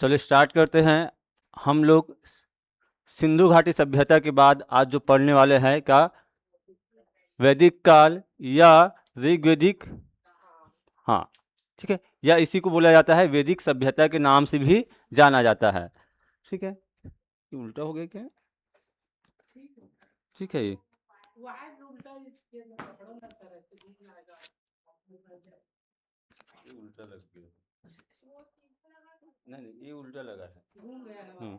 चलिए स्टार्ट करते हैं। हम लोग सिंधु घाटी सभ्यता के बाद आज जो पढ़ने वाले हैं क्या, वैदिक काल या ऋग्वैदिक, हाँ ठीक है, या इसी को बोला जाता है वैदिक सभ्यता के नाम से भी जाना जाता है। ठीक है, ये उल्टा हो गया क्या? ठीक है, ये उल्टा लग गया। नहीं नहीं, ये उल्टा लगा है।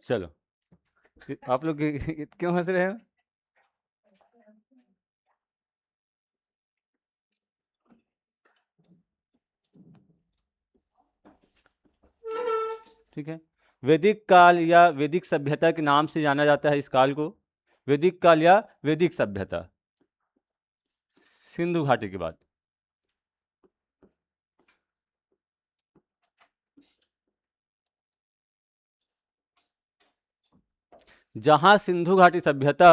चलो, आप लोग क्यों हंस रहे हो? ठीक है, वैदिक काल या वैदिक सभ्यता के नाम से जाना जाता है इस काल को। वैदिक काल या वैदिक सभ्यता, सिंधु घाटी के बाद। जहाँ सिंधु घाटी सभ्यता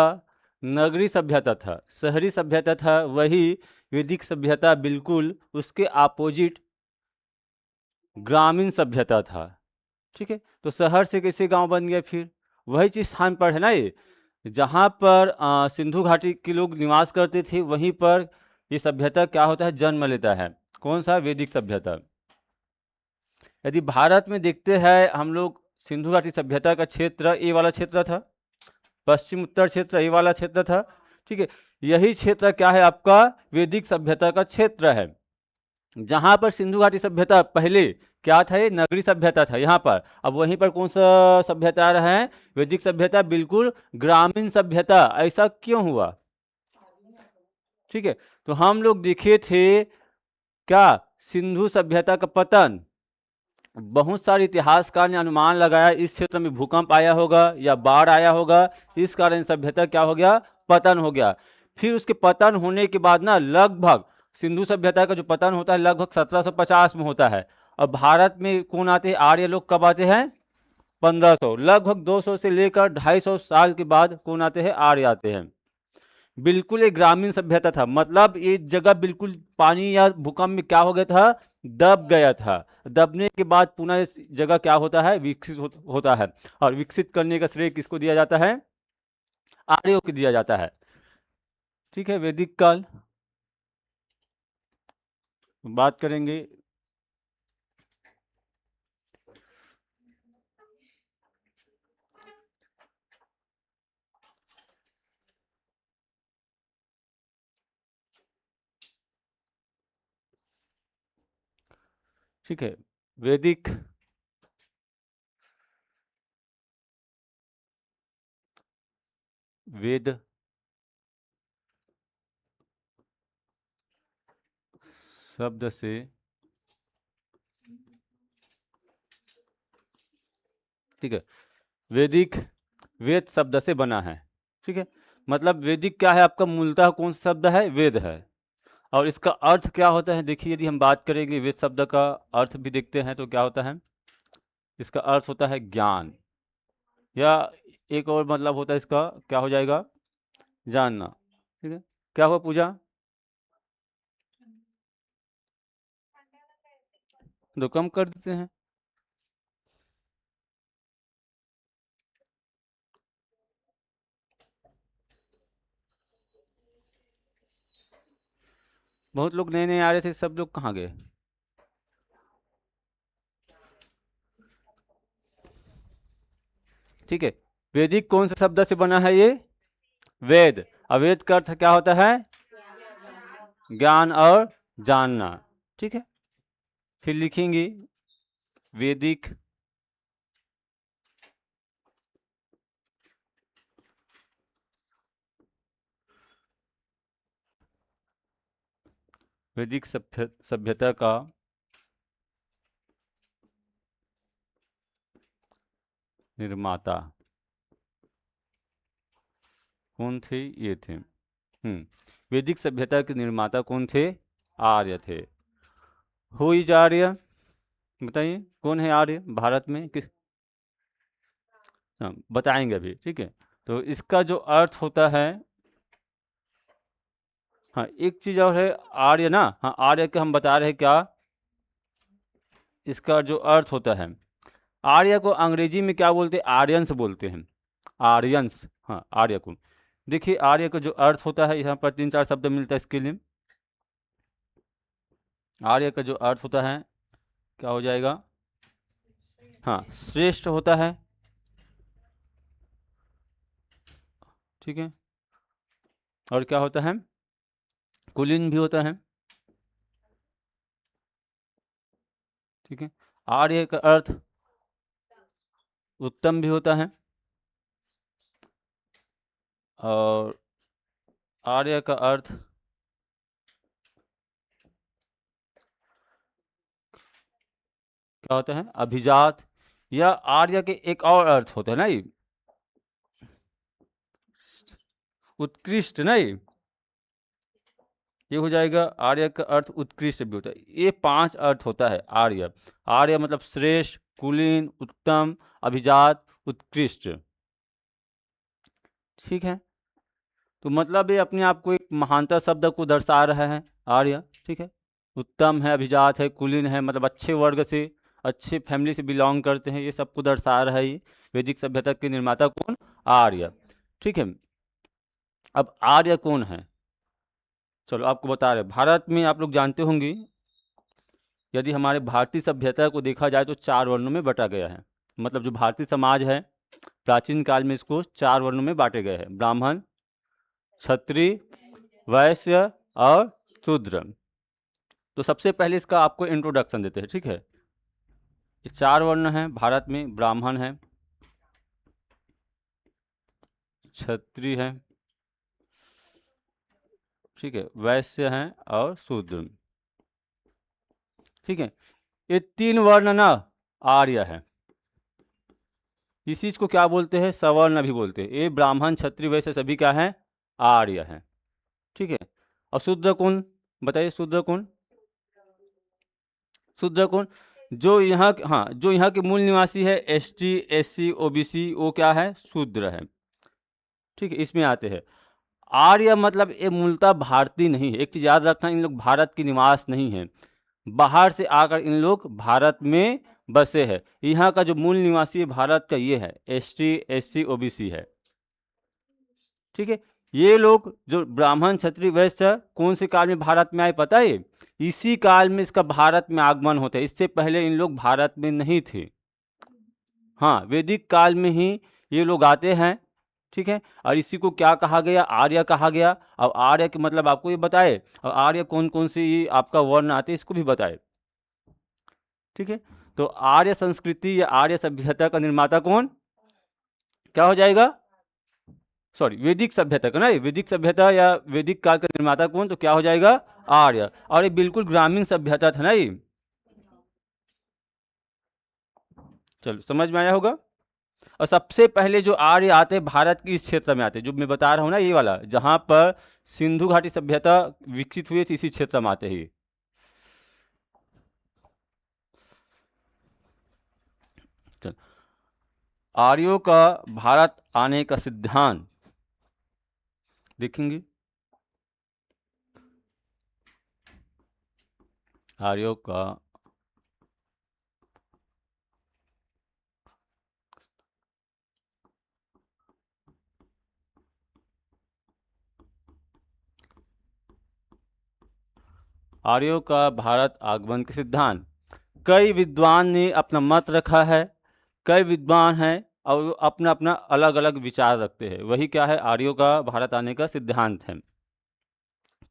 नगरी सभ्यता था, शहरी सभ्यता था, वही वैदिक सभ्यता बिल्कुल उसके अपोजिट ग्रामीण सभ्यता था। ठीक है, तो शहर से कैसे गांव बन गया? फिर वही चीज़ स्थान पर है ना, ये जहाँ पर सिंधु घाटी के लोग निवास करते थे, वहीं पर ये सभ्यता क्या होता है, जन्म लेता है। कौन सा? वैदिक सभ्यता। यदि भारत में देखते हैं हम लोग, सिंधु घाटी सभ्यता का क्षेत्र ये वाला क्षेत्र था, पश्चिम उत्तर क्षेत्र ये वाला क्षेत्र था। ठीक है, यही क्षेत्र क्या है आपका, वैदिक सभ्यता का क्षेत्र है। जहां पर सिंधु घाटी सभ्यता पहले क्या था, ये नगरी सभ्यता था यहाँ पर। अब वहीं पर कौन सा सभ्यता आ रहा है, वैदिक सभ्यता, बिल्कुल ग्रामीण सभ्यता। ऐसा क्यों हुआ? ठीक है, तो हम लोग देखे थे क्या, सिंधु सभ्यता का पतन, बहुत सारे इतिहासकार ने अनुमान लगाया इस क्षेत्र में भूकंप आया होगा या बाढ़ आया होगा, इस कारण सभ्यता क्या हो गया, पतन हो गया। फिर उसके पतन होने के बाद ना, लगभग सिंधु सभ्यता का जो पतन होता है लगभग 1750 में होता है। अब भारत में कौन आते हैं, आर्य लोग कब आते हैं, 1500, लगभग 200 से लेकर 250 साल के बाद कौन आते हैं, आर्य आते हैं। बिल्कुल एक ग्रामीण सभ्यता था, मतलब ये जगह बिल्कुल पानी या भूकंप में क्या हो गया था, दब गया था। दबने के बाद पुनः इस जगह क्या होता है, विकसित होता है। और विकसित करने का श्रेय किसको दिया जाता है, आर्यों को दिया जाता है। ठीक है, वैदिक काल बात करेंगे। ठीक है, वैदिक, वेद शब्द से, ठीक है, वैदिक वेद शब्द से बना है। ठीक है, मतलब वैदिक क्या है आपका, मूलतः कौन सा शब्द है, वेद है। और इसका अर्थ क्या होता है, देखिए यदि हम बात करेंगे वेद शब्द का अर्थ भी देखते हैं तो क्या होता है, इसका अर्थ होता है ज्ञान, या एक और मतलब होता है इसका, क्या हो जाएगा, जानना। ठीक है, क्या हुआ पूजा, तो कम कर देते हैं। बहुत लोग नए नए आ रहे थे, सब लोग कहाँ गए? ठीक है, वैदिक कौन से शब्द से बना है, ये वेद। अवेद का अर्थ क्या होता है, ज्ञान और जानना। ठीक है, फिर लिखेंगे वैदिक वैदिक सभ्यता का निर्माता कौन थे, ये थे। वैदिक सभ्यता के निर्माता कौन थे, आर्य थे। हु इज आर्य, बताइए कौन है आर्य भारत में, किस, हाँ, बताएंगे अभी। ठीक है, तो इसका जो अर्थ होता है, हाँ एक चीज़ और है आर्य ना, हाँ आर्य के हम बता रहे हैं क्या इसका जो अर्थ होता है। आर्य को अंग्रेजी में क्या बोलते हैं, आर्यंस बोलते हैं, आर्यंस, हाँ आर्य को। देखिए आर्य का जो अर्थ होता है, यहाँ पर 3-4 शब्द मिलता है इसके लिए। आर्य का जो अर्थ होता है क्या हो जाएगा, हाँ श्रेष्ठ होता है, ठीक है। और क्या होता है, कुलीन भी होता है, ठीक है। आर्य का अर्थ उत्तम भी होता है, और आर्य का अर्थ क्या होता है, अभिजात, या आर्य के एक और अर्थ होता है ना, ये उत्कृष्ट नहीं, ये हो जाएगा आर्य का अर्थ उत्कृष्ट भी होता है। ये 5 अर्थ होता है आर्य। आर्य मतलब श्रेष्ठ, कुलीन, उत्तम, अभिजात, उत्कृष्ट, ठीक है। तो मतलब ये अपने आप को एक महानता शब्द को दर्शा रहा है आर्य, ठीक है। उत्तम है, अभिजात है, कुलीन है, मतलब अच्छे वर्ग से, अच्छे फैमिली से बिलोंग करते हैं, ये सबको दर्शा रहा है ये। वैदिक सभ्यता के निर्माता कौन, आर्य, ठीक है। अब आर्य कौन है, चलो आपको बता रहे। भारत में आप लोग जानते होंगे, यदि हमारे भारतीय सभ्यता को देखा जाए तो 4 वर्णों में बटा गया है। मतलब जो भारतीय समाज है प्राचीन काल में इसको 4 वर्णों में बांटे गए हैं, ब्राह्मण, क्षत्रिय, वैश्य और शूद्र। तो सबसे पहले इसका आपको इंट्रोडक्शन देते हैं, ठीक है। ये 4 वर्ण हैं भारत में, ब्राह्मण है, क्षत्रिय है, ठीक है, वैश्य हैं और शूद्र, ठीक है। ये 3 वर्ण ना आर्य है। इस चीज को क्या बोलते हैं, सवर्ण भी बोलते हैं। ये ब्राह्मण, क्षत्रिय, वैश्य सभी क्या है, आर्य है, ठीक है। और शूद्र कौन, बताइए शूद्र कौन, शूद्र कौन, जो यहाँ, हाँ जो यहाँ के मूल निवासी है, एसटी, एससी, ओबीसी, वो क्या है, शूद्र है, ठीक है। इसमें आते हैं आर्य, मतलब ये मूलतः भारतीय नहीं है। एक चीज याद रखना, इन लोग भारत के निवास नहीं है, बाहर से आकर इन लोग भारत में बसे हैं। यहाँ का जो मूल निवासी है भारत का ये है, एसटी, एससी, ओबीसी है, ठीक है। ये लोग जो ब्राह्मण, क्षत्रिय, वैश्य कौन से काल में भारत में आए पता है, इसी काल में इसका भारत में आगमन होता है। इससे पहले इन लोग भारत में नहीं थे, हाँ वैदिक काल में ही ये लोग आते हैं, ठीक है। और इसी को क्या कहा गया, आर्य कहा गया। अब आर्य के मतलब आपको ये बताए, और आर्य कौन कौन से ये आपका वर्ण आते हैं इसको भी बताए, ठीक है। तो आर्य संस्कृति या आर्य सभ्यता का निर्माता कौन, क्या हो जाएगा, सॉरी वैदिक सभ्यता का ना, वैदिक सभ्यता या वैदिक काल का निर्माता कौन, तो क्या हो जाएगा, आर्य। और ये बिल्कुल ग्रामीण सभ्यता था ना ये, चलो समझ में आया होगा। और सबसे पहले जो आर्य आते हैं भारत के इस क्षेत्र में आते हैं, जो मैं बता रहा हूँ ना ये वाला, जहाँ पर सिंधु घाटी सभ्यता विकसित हुई थी, इसी क्षेत्र में आते ही। चल, आर्यों का भारत आने का सिद्धांत देखेंगे। आर्यों का आर्यों का भारत आगमन के सिद्धांत, कई विद्वान ने अपना मत रखा है, कई विद्वान हैं और वो अपना अपना अलग अलग विचार रखते हैं। वही क्या है, आर्यों का भारत आने का सिद्धांत है।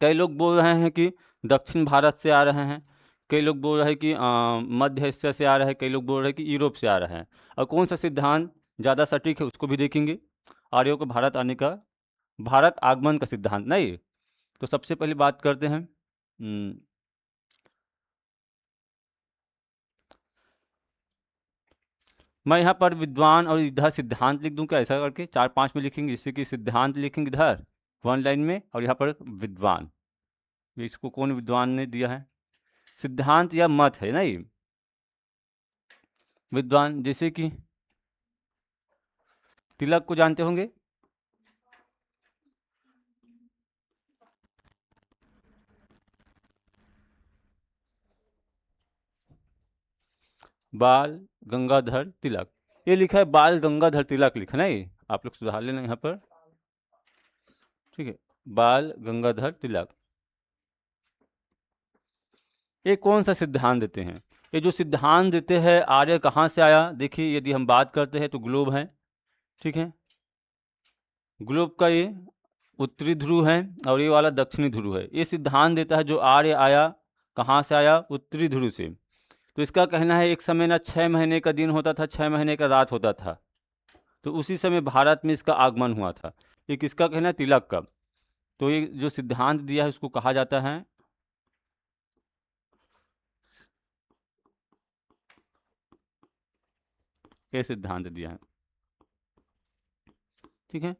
कई लोग बोल रहे हैं कि दक्षिण भारत से आ रहे हैं, कई लोग बोल रहे हैं कि मध्य एशिया से आ रहे हैं, कई लोग बोल रहे हैं कि यूरोप से आ रहे हैं। और कौन सा सिद्धांत ज़्यादा सटीक है उसको भी देखेंगे। आर्यों को भारत आने का, भारत आगमन का सिद्धांत नहीं। तो सबसे पहले बात करते हैं, मैं यहाँ पर विद्वान और इधर सिद्धांत लिख दूँ क्या, ऐसा करके 4-5 में लिखेंगे, जिससे कि सिद्धांत लिखेंगे इधर 1 लाइन में, और यहाँ पर विद्वान, इसको कौन विद्वान ने दिया है, सिद्धांत या मत है ना ये, विद्वान। जैसे कि तिलक को जानते होंगे, बाल गंगाधर तिलक। ये लिखा है बाल गंगाधर तिलक लिखा ना, ये आप लोग सुधार लेना यहाँ पर, ठीक है, बाल गंगाधर तिलक। ये कौन सा सिद्धांत देते हैं? ये जो सिद्धांत देते हैं आर्य कहाँ से आया? देखिए यदि हम बात करते हैं तो ग्लोब है, ठीक है, ग्लोब का ये उत्तरी ध्रुव है और ये वाला दक्षिणी ध्रुव है। ये सिद्धांत देता है जो आर्य आया कहाँ से आया? उत्तरी ध्रुव से। तो इसका कहना है एक समय ना 6 महीने का दिन होता था, 6 महीने का रात होता था, तो उसी समय भारत में इसका आगमन हुआ था। ये किसका कहना है? तिलक का। तो ये जो सिद्धांत दिया है उसको कहा जाता है, ये सिद्धांत दिया है, ठीक है,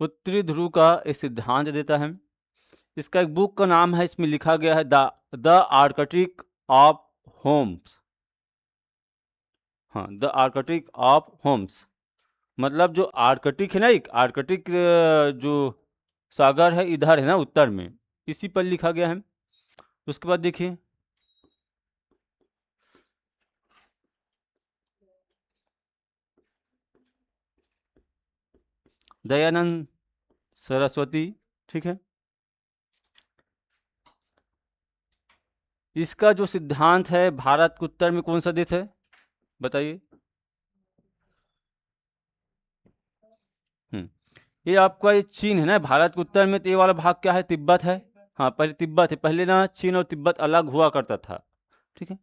उत्तरी ध्रुव का ये सिद्धांत देता है। इसका एक बुक का नाम है, इसमें लिखा गया है द आर्कटिक ऑफ होम्स। हाँ, द आर्कटिक ऑफ होम्स, मतलब जो आर्कटिक है ना, एक आर्कटिक जो सागर है इधर है ना उत्तर में, इसी पर लिखा गया है। उसके बाद देखिए दयानंद सरस्वती, ठीक है, इसका जो सिद्धांत है भारत के उत्तर में कौन सा देश है बताइए? ये आपका ये चीन है ना, भारत के उत्तर में, तो ये वाला भाग क्या है? तिब्बत है। हाँ, पहले तिब्बत है, पहले ना चीन और तिब्बत अलग हुआ करता था, ठीक है।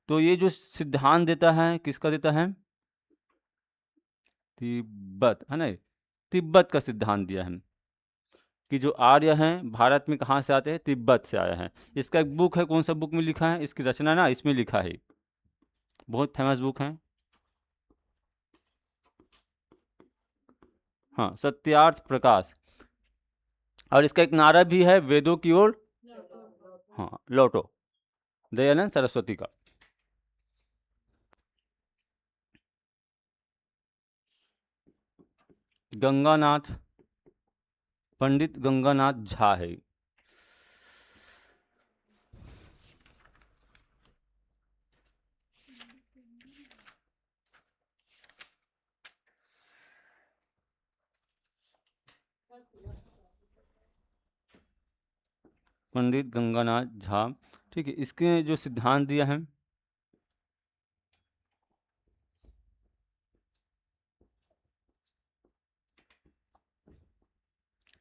तो ये जो सिद्धांत देता है किसका देता है? तिब्बत है ना, तिब्बत का सिद्धांत दिया है कि जो आर्य हैं भारत में कहाँ से आते हैं? तिब्बत से आया है। इसका एक बुक है, कौन सा बुक में लिखा है? इसकी रचना ना इसमें लिखा है, बहुत फेमस बुक है, हाँ, सत्यार्थ प्रकाश। और इसका एक नारा भी है, वेदों की ओर हाँ लौटो, दयानंद सरस्वती का। गंगानाथ, पंडित गंगानाथ झा है। पंडित गंगानाथ झा, ठीक है, इसके जो सिद्धांत दिया है,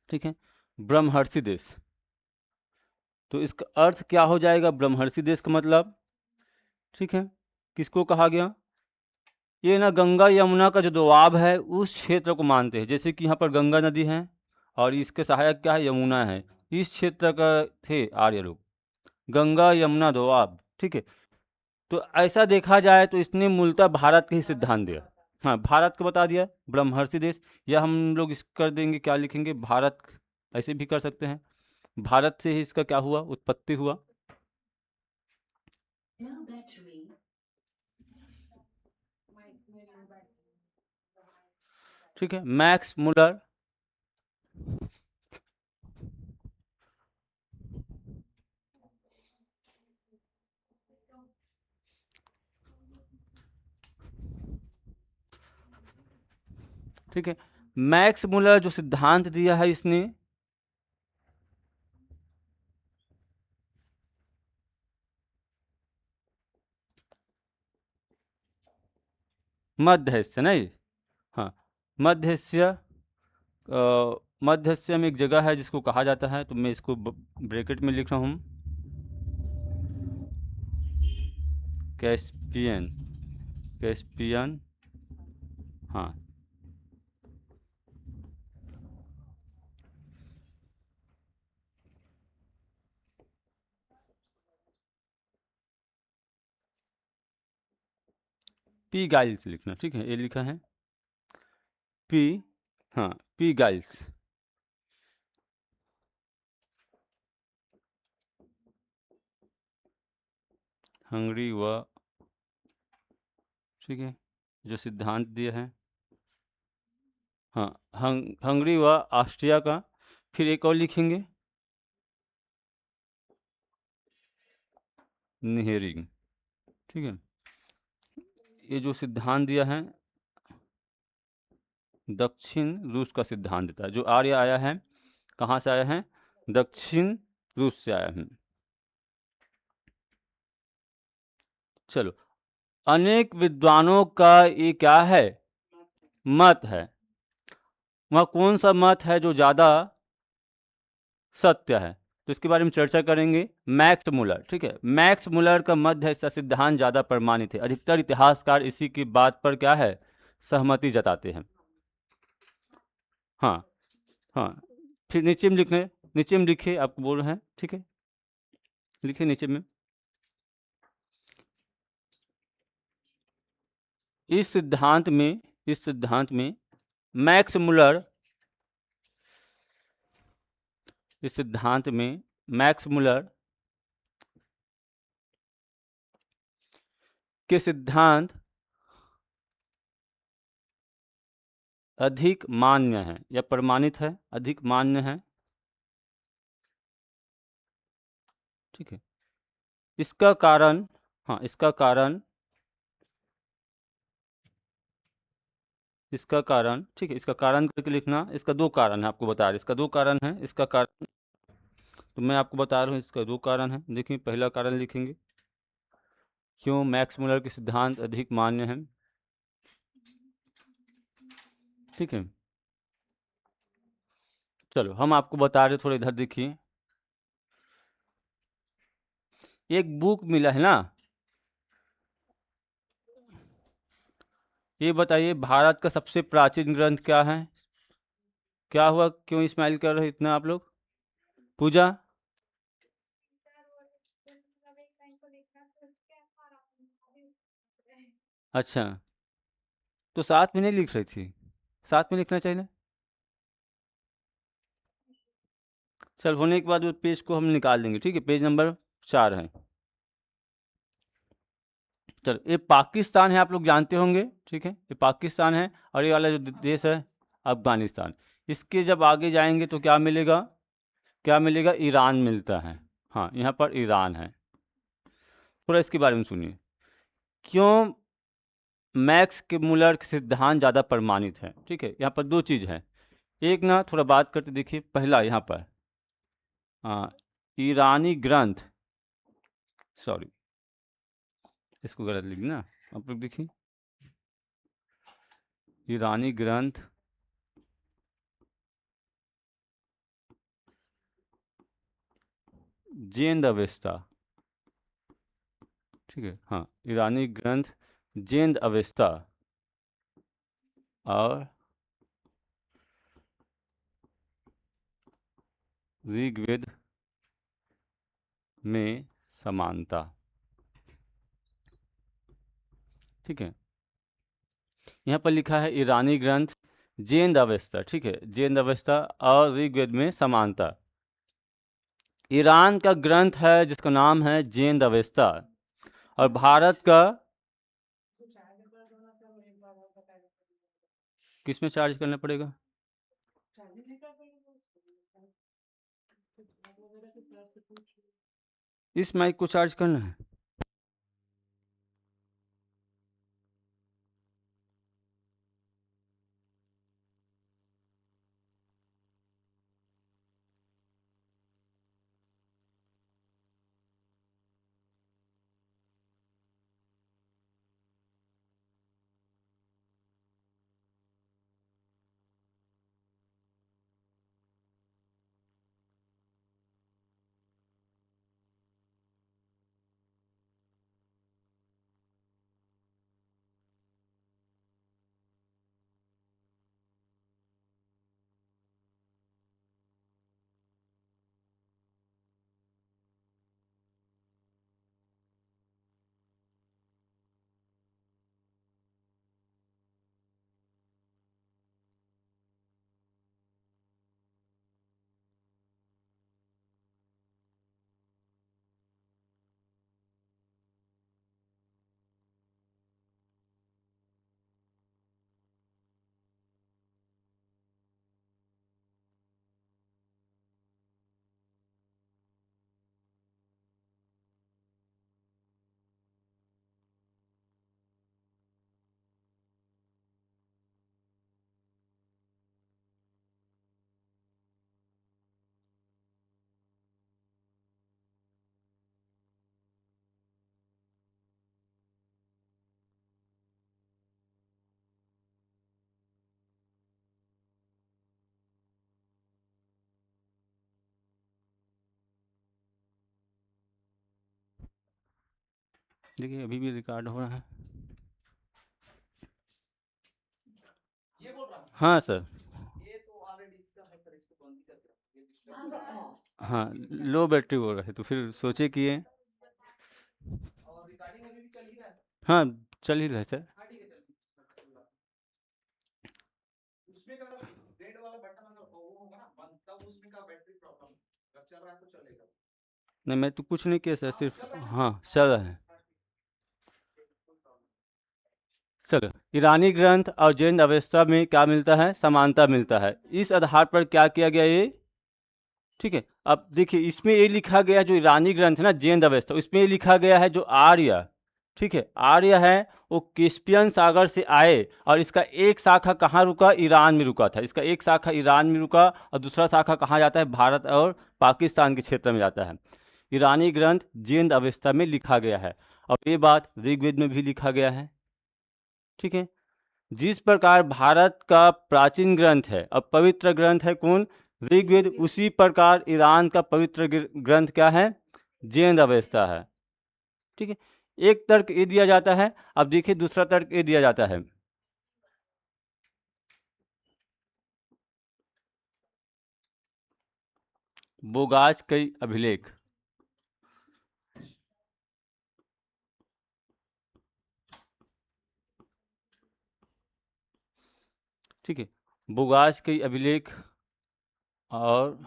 ठीक है, ब्रह्मर्षि देश। तो इसका अर्थ क्या हो जाएगा ब्रह्मर्षि देश का मतलब? ठीक है, किसको कहा गया? ये ना गंगा यमुना का जो दोआब है उस क्षेत्र को मानते हैं, जैसे कि यहाँ पर गंगा नदी है और इसके सहायक क्या है? यमुना है, इस क्षेत्र का थे आर्य लोग, गंगा यमुना दोआब, ठीक है। तो ऐसा देखा जाए तो इसने मूलतः भारत के ही सिद्धांत दिया, हाँ, भारत को बता दिया ब्रह्मर्षि देश, या हम लोग इस कर देंगे, क्या लिखेंगे? भारत, ऐसे भी कर सकते हैं, भारत से ही इसका क्या हुआ? उत्पत्ति हुआ। ठीक है, मैक्स मुलर, ठीक है, मैक्स मुलर जो सिद्धांत दिया है इसने, मध्य एशिया नहीं, हाँ, मध्य एशिया, मध्य एशिया में एक जगह है जिसको कहा जाता है, तो मैं इसको ब्रैकेट में लिख रहा हूँ, कैस्पियन, कैस्पियन, हाँ, पी गाइल्स लिखना, ठीक है, ये लिखा है पी, हाँ, पी गाइल्स, हंगरी व, ठीक है, जो सिद्धांत दिया है, हाँ, हंगरी व ऑस्ट्रिया का। फिर एक और लिखेंगे, निहेरिंग, ठीक है, ये जो सिद्धांत दिया है दक्षिण रूस का सिद्धांत देता है। जो आर्य आया है कहाँ से आया है? दक्षिण रूस से आया है। चलो, अनेक विद्वानों का ये क्या है? मत है। वह कौन सा मत है जो ज़्यादा सत्य है? तो इसके बारे में चर्चा करेंगे। मैक्स मुलर, ठीक है, मैक्स मुलर का मत है, इसका सिद्धांत ज़्यादा प्रमाणित है। अधिकतर इतिहासकार इसी की बात पर क्या है? सहमति जताते हैं। हाँ हाँ, फिर नीचे में लिखने, नीचे में लिखिए, आपको बोल रहे हैं, ठीक है, लिखिए नीचे में। इस सिद्धांत में मैक्स मुलर, इस सिद्धांत में मैक्स मुलर के सिद्धांत अधिक मान्य है या प्रमाणित है, अधिक मान्य है, ठीक है। इसका कारण, हाँ, इसका कारण, ठीक है, इसका कारण करके लिखना। इसका दो कारण है, आपको बता रहे, इसका दो कारण है। इसका कारण तो मैं आपको बता रहा हूँ, इसका दो कारण है। देखिए, पहला कारण लिखेंगे, क्यों मैक्स मुलर के सिद्धांत अधिक मान्य है, ठीक है। चलो, हम आपको बता रहे, थोड़ा इधर देखिए। एक बुक मिला है ना, ये बताइए भारत का सबसे प्राचीन ग्रंथ क्या है? क्या हुआ, क्यों स्माइल कर रहे हैं इतना आप लोग? पूजा, अच्छा, तो साथ में नहीं लिख रही थी? साथ में लिखना चाहिए ना। चल, होने के बाद वो पेज को हम निकाल देंगे, ठीक है। पेज नंबर 4 है। चलो, ये पाकिस्तान है, आप लोग जानते होंगे, ठीक है, ये पाकिस्तान है। और ये वाला जो देश है अफगानिस्तान। इसके जब आगे जाएंगे तो क्या मिलेगा? क्या मिलेगा? ईरान मिलता है। हाँ, यहाँ पर ईरान है। थोड़ा इसके बारे में सुनिए, क्यों मैक्स के मुलर के सिद्धांत ज़्यादा प्रमाणित है, ठीक है। यहाँ पर दो चीज़ है। एक ना, थोड़ा बात करते देखिए, पहला यहाँ पर ईरानी ग्रंथ, सॉरी, इसको गलत लिख ना, आप लोग देखिए, ईरानी ग्रंथ जेंद अवेस्ता, ठीक है, हाँ, ईरानी ग्रंथ जेंद अवेस्ता और ऋग्वेद में समानता, ठीक है। यहाँ पर लिखा है ईरानी ग्रंथ जेंद अवेस्ता, ठीक है, जेंद अवेस्ता और ऋग्वेद में समानता। ईरान का ग्रंथ है जिसका नाम है जेंद अवेस्ता, और भारत का किस में चार्ज करना पड़ेगा? इस माइक को चार्ज करना है। देखिए अभी भी रिकॉर्ड हो रहा है। हाँ सर। हाँ, लो बैटरी बोल रहे थे तो फिर सोचे कि ये हाँ चल ही रहा है सर। नहीं मैं तो कुछ नहीं किया सर, सिर्फ हाँ चल रहा है। चलो, ईरानी ग्रंथ और जैन अवस्था में क्या मिलता है, समानता मिलता है। इस आधार पर क्या किया गया ये, ठीक है। अब देखिए इसमें ये लिखा गया जो ईरानी ग्रंथ है ना जैन अवस्था, इसमें ये लिखा गया है जो आर्य, ठीक है, आर्य है वो कैस्पियन सागर से आए और इसका एक शाखा कहाँ रुका, ईरान में रुका था। इसका एक शाखा ईरान में रुका और दूसरा शाखा कहाँ जाता है, भारत और पाकिस्तान के क्षेत्र में जाता है। ईरानी ग्रंथ जैन अवस्था में लिखा गया है और ये बात ऋग्वेद में भी लिखा गया है, ठीक है। जिस प्रकार भारत का प्राचीन ग्रंथ है और पवित्र ग्रंथ है कौन, ऋग्वेद, उसी प्रकार ईरान का पवित्र ग्रंथ क्या है, जैन अवस्था है, ठीक है। एक तर्क ये दिया जाता है, अब देखिए दूसरा तर्क ये दिया जाता है। बोगास कई अभिलेख, ठीक है, बोगास कई अभिलेख और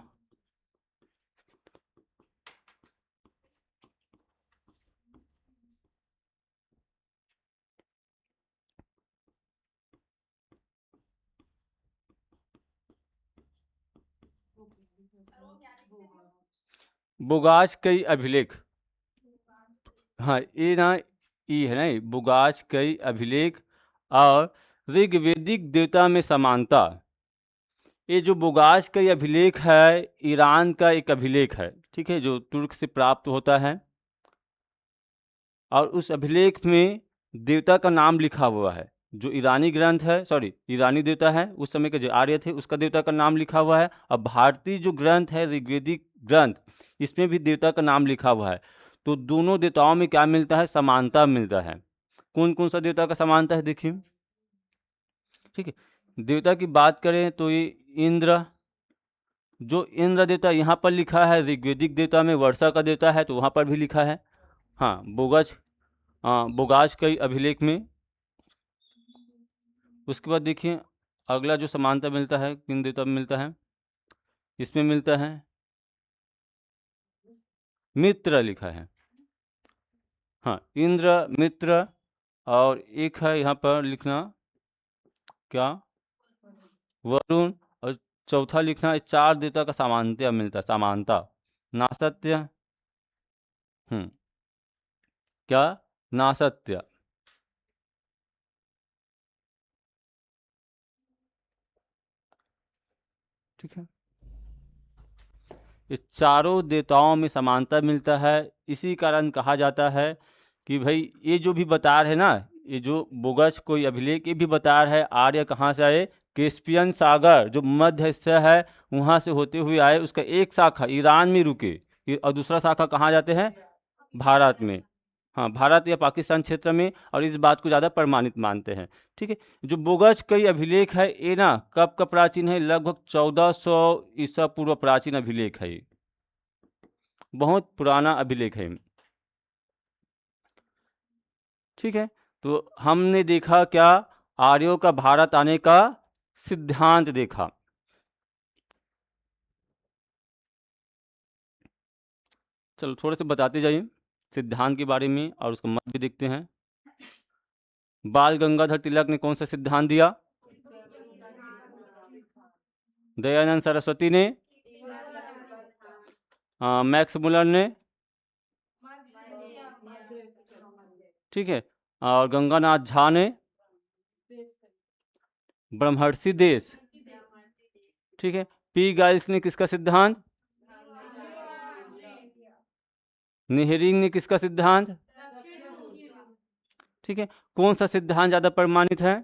बोगास कई अभिलेख, हाँ ये ना ई है ना, बोगास कई अभिलेख और ऋग्वेदिक देवता में समानता। ये जो बोगास का ये अभिलेख है ईरान का एक अभिलेख है, ठीक है, जो तुर्क से प्राप्त होता है और उस अभिलेख में देवता का नाम लिखा हुआ है। जो ईरानी ग्रंथ है, सॉरी ईरानी देवता है, उस समय के जो आर्य थे उसका देवता का नाम लिखा हुआ है। अब भारतीय जो ग्रंथ है ऋग्वेदिक ग्रंथ, इसमें भी देवता का नाम लिखा हुआ है। तो दोनों देवताओं में क्या मिलता है, समानता मिलता है। कौन कौन सा देवता का समानता है देखिए, ठीक है। देवता की बात करें तो ये इंद्र, जो इंद्र देवता यहाँ पर लिखा है ऋग्वेदिक देवता में वर्षा का देवता है तो वहाँ पर भी लिखा है। हाँ बोगज, हाँ बोगाज कई अभिलेख में। उसके बाद देखिए अगला जो समानता मिलता है किन देवता में मिलता है, इसमें मिलता है मित्र लिखा है। हाँ इंद्र, मित्र और एक है यहाँ पर लिखना क्या, वरुण, और चौथा लिखना है, चार देवता का समानता मिलता है, समानता, नासत्य, क्या, नासत्य, ठीक है। इस चारों देवताओं में समानता मिलता है। इसी कारण कहा जाता है कि भाई ये जो भी बता रहे ना, ये जो बोगस कोई अभिलेख ये भी बता रहा है आर्य कहाँ से आए, कैस्पियन सागर जो मध्य हिस्सा है वहाँ से होते हुए आए, उसका एक शाखा ईरान में रुके और दूसरा शाखा कहाँ जाते हैं, भारत में, हाँ भारत या पाकिस्तान क्षेत्र में, और इस बात को ज़्यादा प्रमाणित मानते हैं, ठीक है। जो बोगस कई अभिलेख है ये ना कब का प्राचीन है, लगभग 1400 ईसा पूर्व प्राचीन अभिलेख है, ये बहुत पुराना अभिलेख है, ठीक है। तो हमने देखा क्या, आर्यों का भारत आने का सिद्धांत देखा। चलो थोड़े से बताते जाइए सिद्धांत के बारे में और उसका मत भी देखते हैं। बाल गंगाधर तिलक ने कौन सा सिद्धांत दिया, दयानंद सरस्वती ने, मैक्स मुलर ने, ठीक है, और गंगानाथ झा ने, ब्रह्मर्षि देश, ठीक है। पी गाइल्स ने किसका सिद्धांत, नेहरिंग ने किसका सिद्धांत, ठीक है। कौन सा सिद्धांत ज्यादा प्रमाणित है,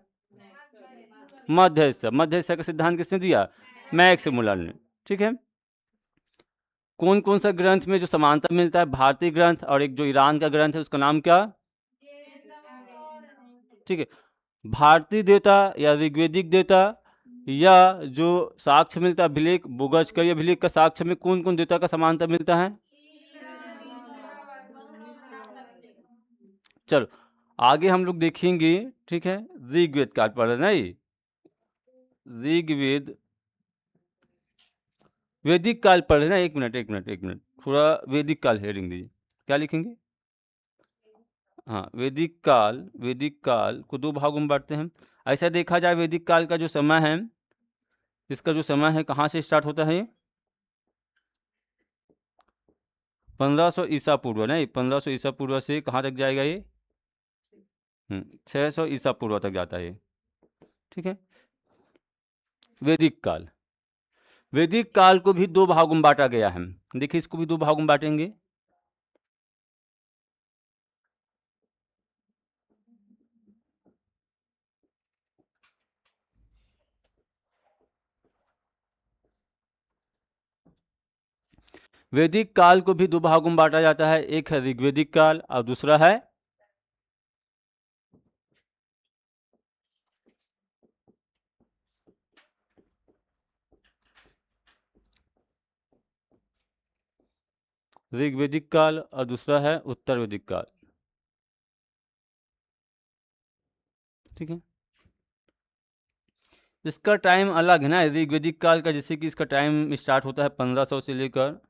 मध्य मध्य का सिद्धांत किसने दिया, मैक्स मुलर ने, ठीक है। कौन कौन सा ग्रंथ में जो समानता मिलता है, भारतीय ग्रंथ और एक जो ईरान का ग्रंथ है उसका नाम क्या, ठीक है। भारतीय देवता या ऋग्वेदिक देवता या जो साक्ष्य मिलता है अभिलेख, बोगज का या अभिलेख का साक्ष्य में कौन कौन देवता का समानता मिलता है? चलो आगे हम लोग देखेंगे, ठीक है। ऋग्वेद काल पढ़ रहे नहीं, ऋग्वेद वैदिक काल पढ़ रहे ना। एक मिनट थोड़ा वैदिक काल हेडिंग दीजिए, क्या लिखेंगे? हाँ, वैदिक काल को दो भागों में बांटते हैं। ऐसा देखा जाए वैदिक काल का जो समय है, इसका जो समय है कहाँ से स्टार्ट होता है? 1500 ईसा पूर्व नहीं, 1500 ईसा पूर्व से कहाँ तक जाएगा ये? 600 ईसा पूर्व तक जाता है, ठीक है। वैदिक काल, वैदिक काल को भी दो भागों में बांटा गया है। देखिए इसको भी दो भागों में बांटेंगे। वैदिक काल को भी दो भागों में बांटा जाता है, एक है ऋग्वेदिक काल और दूसरा है ऋग्वेदिक काल और दूसरा है उत्तर वैदिक काल, ठीक है। इसका टाइम अलग है ना ऋग्वेदिक काल का, जैसे कि इसका टाइम स्टार्ट होता है 1500 से लेकर,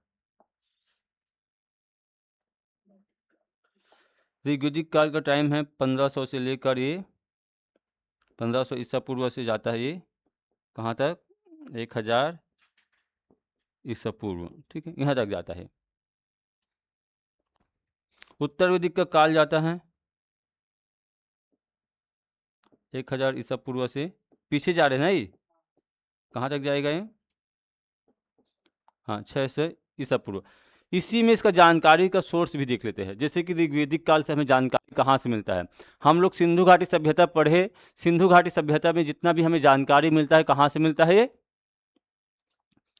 ऋग्वेदिक काल का टाइम है 1500 से लेकर ये 1500 ईसा पूर्व से जाता है ये कहाँ तक? 1000 ईसा पूर्व, ठीक है, यहाँ तक जाता है। उत्तर वैदिक का काल जाता है 1000 ईसा पूर्व से पीछे जा रहे हैं ना ये, कहाँ तक जाएगा ये? हाँ, 600 ईसा पूर्व। इसी में इसका जानकारी का सोर्स भी देख लेते हैं, जैसे कि ऋग्वेदिक काल से हमें जानकारी कहाँ से मिलता है। हम लोग सिंधु घाटी सभ्यता पढ़े, सिंधु घाटी सभ्यता में जितना भी हमें जानकारी मिलता है कहाँ से मिलता है? ये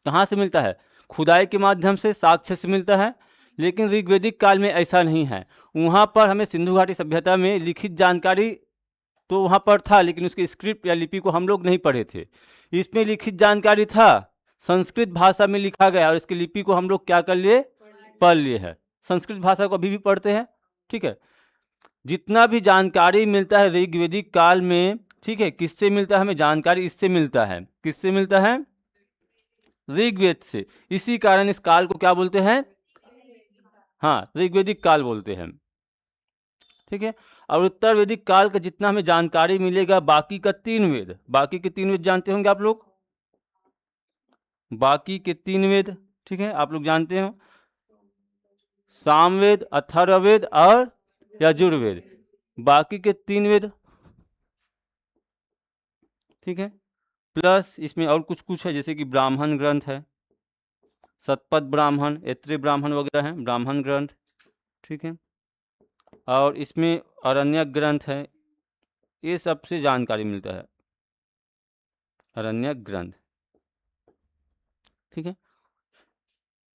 कहाँ से मिलता है? खुदाई के माध्यम से, साक्ष्य से मिलता है। लेकिन ऋग्वेदिक काल में ऐसा नहीं है। वहाँ पर हमें सिंधु घाटी सभ्यता में लिखित जानकारी तो वहाँ पर था, लेकिन उसके स्क्रिप्ट या लिपि को हम लोग नहीं पढ़े थे। इसमें लिखित जानकारी था, संस्कृत भाषा में लिखा गया, और इसकी लिपि को हम लोग क्या कर लिए? पढ़ लिए है। संस्कृत भाषा को अभी भी पढ़ते हैं, ठीक है। जितना भी जानकारी मिलता है ऋग्वेदिक काल में, ठीक है, किससे मिलता है हमें जानकारी? इससे मिलता है। किससे मिलता है? ऋग्वेद से। इसी कारण इस काल को क्या बोलते हैं? हाँ, ऋग्वेदिक काल बोलते हैं, ठीक है। और उत्तर वैदिक काल का जितना हमें जानकारी मिलेगा, बाकी का 3 वेद, बाकी के 3 वेद जानते होंगे आप लोग, बाकी के 3 वेद, ठीक है, आप लोग जानते हो, सामवेद, अथर्ववेद और यजुर्वेद, बाकी के 3 वेद, ठीक है। प्लस इसमें और कुछ कुछ है, जैसे कि ब्राह्मण ग्रंथ है, सतपथ ब्राह्मण, ऐत्रेय ब्राह्मण वगैरह हैं ब्राह्मण ग्रंथ, ठीक है। और इसमें अरण्यक ग्रंथ है, ये सबसे जानकारी मिलता है, अरण्यक ग्रंथ, ठीक है।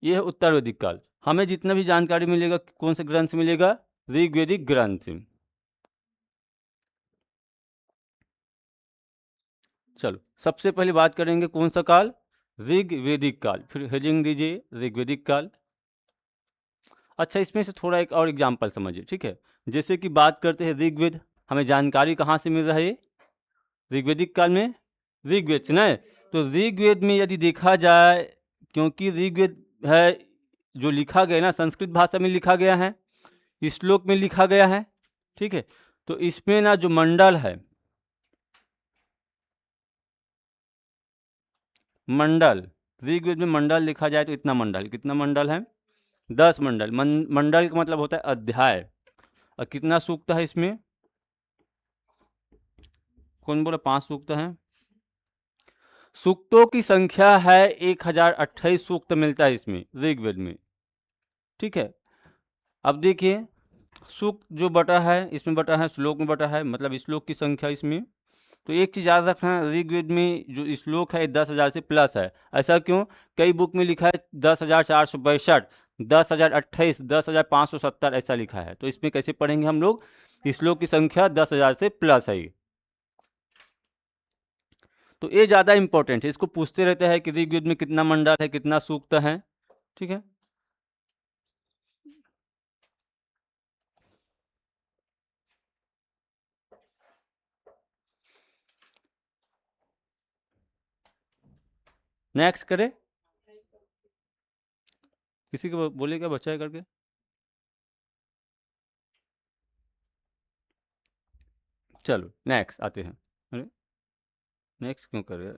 ये है उत्तर वैदिक काल। हमें जितना भी जानकारी मिलेगा कौन से ग्रंथ से मिलेगा? ऋग्वेदिक ग्रंथ से। चलो सबसे पहले बात करेंगे कौन सा काल? ऋग्वेदिक काल। फिर हेडिंग दीजिए ऋग्वेदिक काल। अच्छा, इसमें से थोड़ा एक और एग्जाम्पल समझिए, ठीक है। जैसे कि बात करते हैं ऋग्वेद, हमें जानकारी कहाँ से मिल रहा है? ऋग्वेदिक काल में ऋग्वेद से ना। तो ऋग्वेद में यदि देखा जाए, क्योंकि ऋग्वेद है जो लिखा गया ना, संस्कृत भाषा में लिखा गया है, श्लोक में लिखा गया है, ठीक है। तो इसमें ना जो मंडल है, मंडल, ऋग्वेद में मंडल लिखा जाए तो इतना मंडल, कितना मंडल है? 10 मंडल। मंडल का मतलब होता है अध्याय। और कितना सूक्त है इसमें? कौन बोला 5 सूक्त हैं? सूक्तों की संख्या है 1028 सूक्त मिलता है इसमें ऋग्वेद में, ठीक है। अब देखिए, सूक्त जो बटा है इसमें बटा है, श्लोक में बटा है, मतलब श्लोक की संख्या इसमें। तो एक चीज़ याद रखना, ऋग्वेद में जो श्लोक है 10,000 से प्लस है। ऐसा क्यों? कई बुक में लिखा है 10,462, 10,028, 10,570 ऐसा लिखा है। तो इसमें कैसे पढ़ेंगे हम लोग? श्लोक की संख्या 10,000 से प्लस है ये। तो ये ज़्यादा इंपॉर्टेंट है, इसको पूछते रहते हैं कि ऋग्वेद में कितना मंडल है, कितना सूक्त है। ठीक है, नेक्स्ट करें। किसी को बोलेगा बच्चा है करके। चलो नेक्स्ट आते हैं। अरे नेक्स्ट क्यों कर रहे हैं,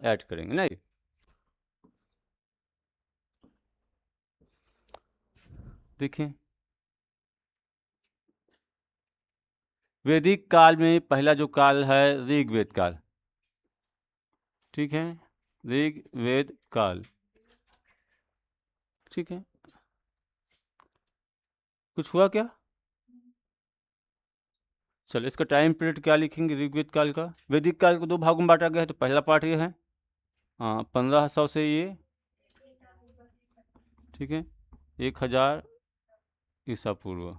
ऐड करेंगे नहीं। देखिए, वैदिक काल में पहला जो काल है ऋग्वेद काल। ठीक है, ऋग्वेद काल। ठीक है, कुछ हुआ क्या? चलो इसका टाइम पीरियड क्या लिखेंगे ऋग्वेद काल का। वैदिक काल को दो भागों में बांटा गया है, तो पहला पार्ट ये है, हाँ 1500 से ये, ठीक है, 1000 ईसा पूर्व।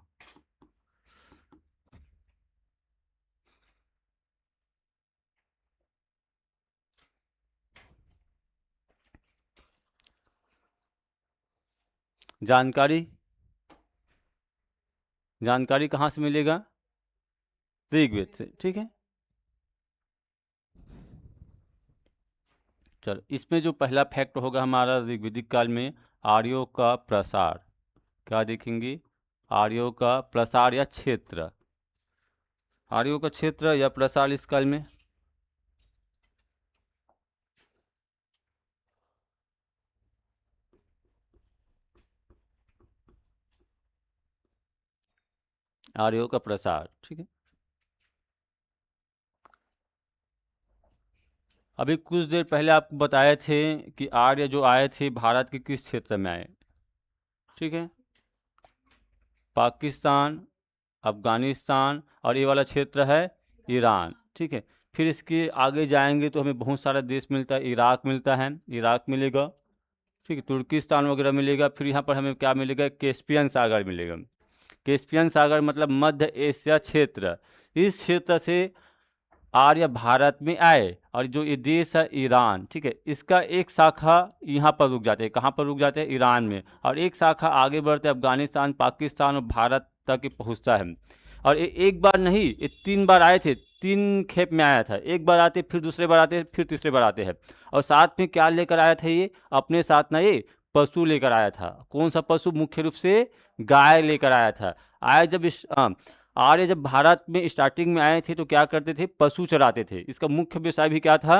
जानकारी, जानकारी कहाँ से मिलेगा? ऋग्वेद से। ठीक है, चलो इसमें जो पहला फैक्ट होगा हमारा ऋग्वेदिक काल में, आर्यों का प्रसार। क्या देखेंगे? आर्यों का प्रसार या क्षेत्र, आर्यों का क्षेत्र या प्रसार इस काल में। आर्यों का प्रसार। ठीक है, अभी कुछ देर पहले आपको बताए थे कि आर्य जो आए थे भारत के किस क्षेत्र में आए। ठीक है, पाकिस्तान, अफगानिस्तान और ये वाला क्षेत्र है ईरान। ठीक है, फिर इसके आगे जाएंगे तो हमें बहुत सारा देश मिलता है, इराक मिलता है, इराक मिलेगा। ठीक है, तुर्किस्तान वगैरह मिलेगा। फिर यहाँ पर हमें क्या मिलेगा? कैस्पियन सागर मिलेगा। कैस्पियन सागर मतलब मध्य एशिया क्षेत्र। इस क्षेत्र से आर्य भारत में आए, और जो ये देश है ईरान, ठीक है, इसका एक शाखा यहाँ पर रुक जाते हैं। कहाँ पर रुक जाते हैं? ईरान में। और एक शाखा आगे बढ़ते अफगानिस्तान, पाकिस्तान और भारत तक ये पहुँचता है। और ये एक बार नहीं, ये 3 बार आए थे, 3 खेप में आया था। एक बार आते, फिर दूसरे बार आते, फिर तीसरे बार आते हैं। और साथ में क्या लेकर आया था ये? अपने साथ ना ये पशु लेकर आया था। कौन सा पशु? मुख्य रूप से गाय लेकर आया था। आए जब इस आर्य जब भारत में स्टार्टिंग में आए थे तो क्या करते थे? पशु चराते थे। इसका मुख्य व्यवसाय भी क्या था?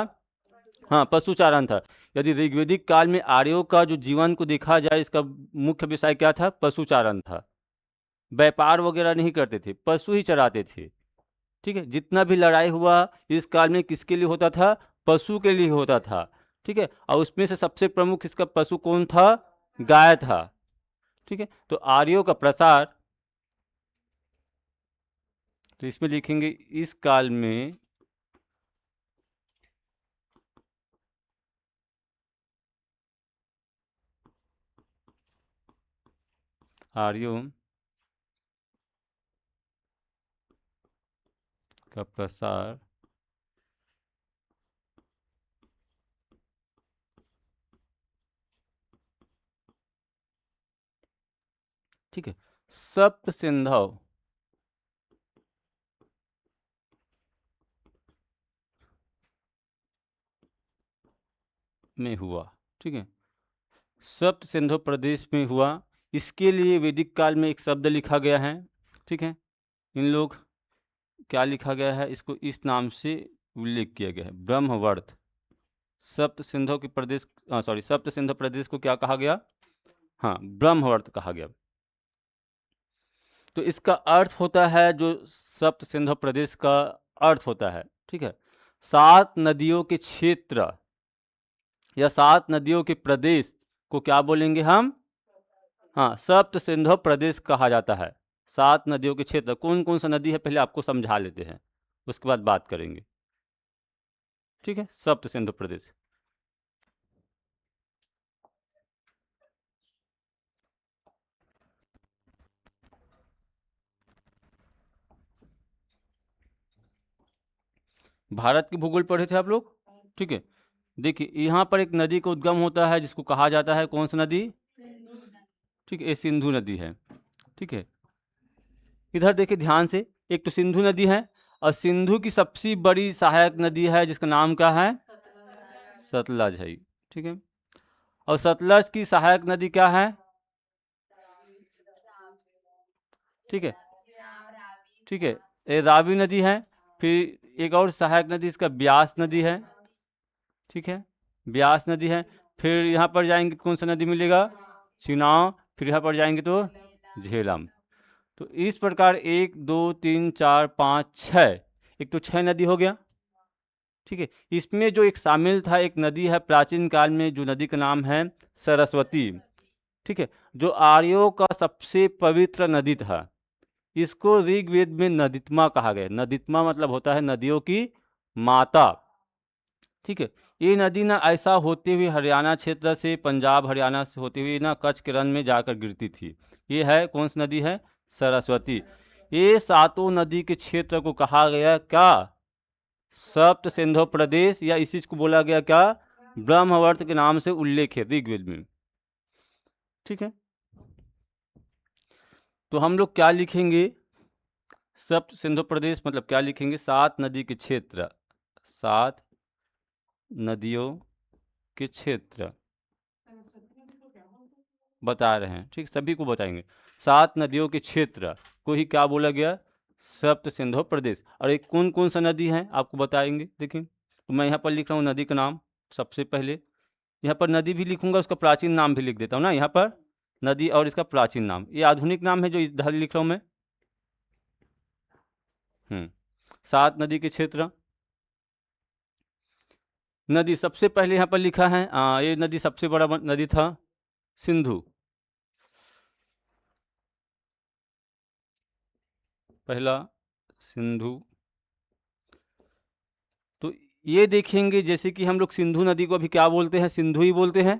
हाँ, पशुचारण था। यदि ऋग्वैदिक काल में आर्यों का जो जीवन को देखा जाए, इसका मुख्य व्यवसाय क्या था? पशुचारण था। व्यापार वगैरह नहीं करते थे, पशु ही चराते थे। ठीक है, जितना भी लड़ाई हुआ इस काल में किसके लिए होता था? पशु के लिए होता था। ठीक है, और उसमें से सबसे प्रमुख इसका पशु कौन था? गाय था। ठीक है, तो आर्यों का प्रसार, तो इसमें लिखेंगे इस काल में आर्यों का प्रसार ठीक है सप्त सिंधव में हुआ। ठीक है, सप्त सिंधु प्रदेश में हुआ। इसके लिए वैदिक काल में एक शब्द लिखा गया है। ठीक है, इन लोग क्या लिखा गया है? इसको इस नाम से उल्लेख किया गया है, ब्रह्मवर्त। सप्त सिंधु के प्रदेश, सॉरी, सप्त सिंधु प्रदेश को क्या कहा गया? हाँ, ब्रह्मवर्त कहा गया। तो इसका अर्थ होता है, जो सप्त सिंधु प्रदेश का अर्थ होता है, ठीक है, 7 नदियों के क्षेत्र या 7 नदियों के प्रदेश को क्या बोलेंगे हम? हाँ, सप्त सिंधु प्रदेश कहा जाता है। 7 नदियों के क्षेत्र, कौन कौन सा नदी है पहले आपको समझा लेते हैं, उसके बाद बात करेंगे। ठीक है, सप्त सिंधु प्रदेश। भारत की भूगोल पढ़े थे आप लोग, ठीक है। देखिए यहाँ पर एक नदी का उद्गम होता है जिसको कहा जाता है कौन सा नदी, ठीक है, ये सिंधु नदी है, ठीक है। इधर देखिए ध्यान से, एक तो सिंधु नदी है और सिंधु की सबसे बड़ी सहायक नदी है जिसका नाम क्या है, सतलज है, ठीक है। और सतलज की सहायक नदी क्या है, ठीक है, ठीक है, ये रावी नदी है। फिर एक और सहायक नदी इसका ब्यास नदी है, ठीक है, ब्यास नदी है। फिर यहाँ पर जाएंगे कौन सा नदी मिलेगा, चिनाव। फिर यहाँ पर जाएंगे तो झेलम। तो इस प्रकार 1 2 3 4 5 6, एक तो 6 नदी हो गया, ठीक है। इसमें जो एक शामिल था, एक नदी है प्राचीन काल में, जो नदी का नाम है सरस्वती, ठीक है, जो आर्यों का सबसे पवित्र नदी था। इसको ऋग्वेद में नदित्मा कहा गया। नदित्मा मतलब होता है नदियों की माता, ठीक है। ये नदी ना ऐसा होते हुए हरियाणा क्षेत्र से, पंजाब हरियाणा से होते हुए ना कच्छ के रण में जाकर गिरती थी। ये है कौन सी नदी है, सरस्वती। ये सातों नदी के क्षेत्र को कहा गया क्या, सप्त सिंधु प्रदेश, या इसी को बोला गया क्या, ब्रह्मवर्त के नाम से उल्लेख है ऋग्वेद में, ठीक है। तो हम लोग क्या लिखेंगे, सप्त सिंधु प्रदेश मतलब क्या लिखेंगे, 7 नदी के क्षेत्र, 7 नदियों के क्षेत्र बता रहे हैं, ठीक, सभी को बताएंगे। 7 नदियों के क्षेत्र को ही क्या बोला गया, सप्त सिंधु प्रदेश। और एक कौन कौन सा नदी है आपको बताएंगे। देखिए तो मैं यहाँ पर लिख रहा हूँ नदी का नाम। सबसे पहले यहाँ पर नदी भी लिखूंगा, उसका प्राचीन नाम भी लिख देता हूँ ना, यहाँ पर नदी और इसका प्राचीन नाम। ये आधुनिक नाम है जो इधर लिख रहा हूँ मैं। 7 नदी के क्षेत्र। नदी सबसे पहले यहाँ पर लिखा है, ये नदी सबसे बड़ा नदी था सिंधु, पहला सिंधु। तो ये देखेंगे जैसे कि हम लोग सिंधु नदी को अभी क्या बोलते हैं, सिंधु ही बोलते हैं,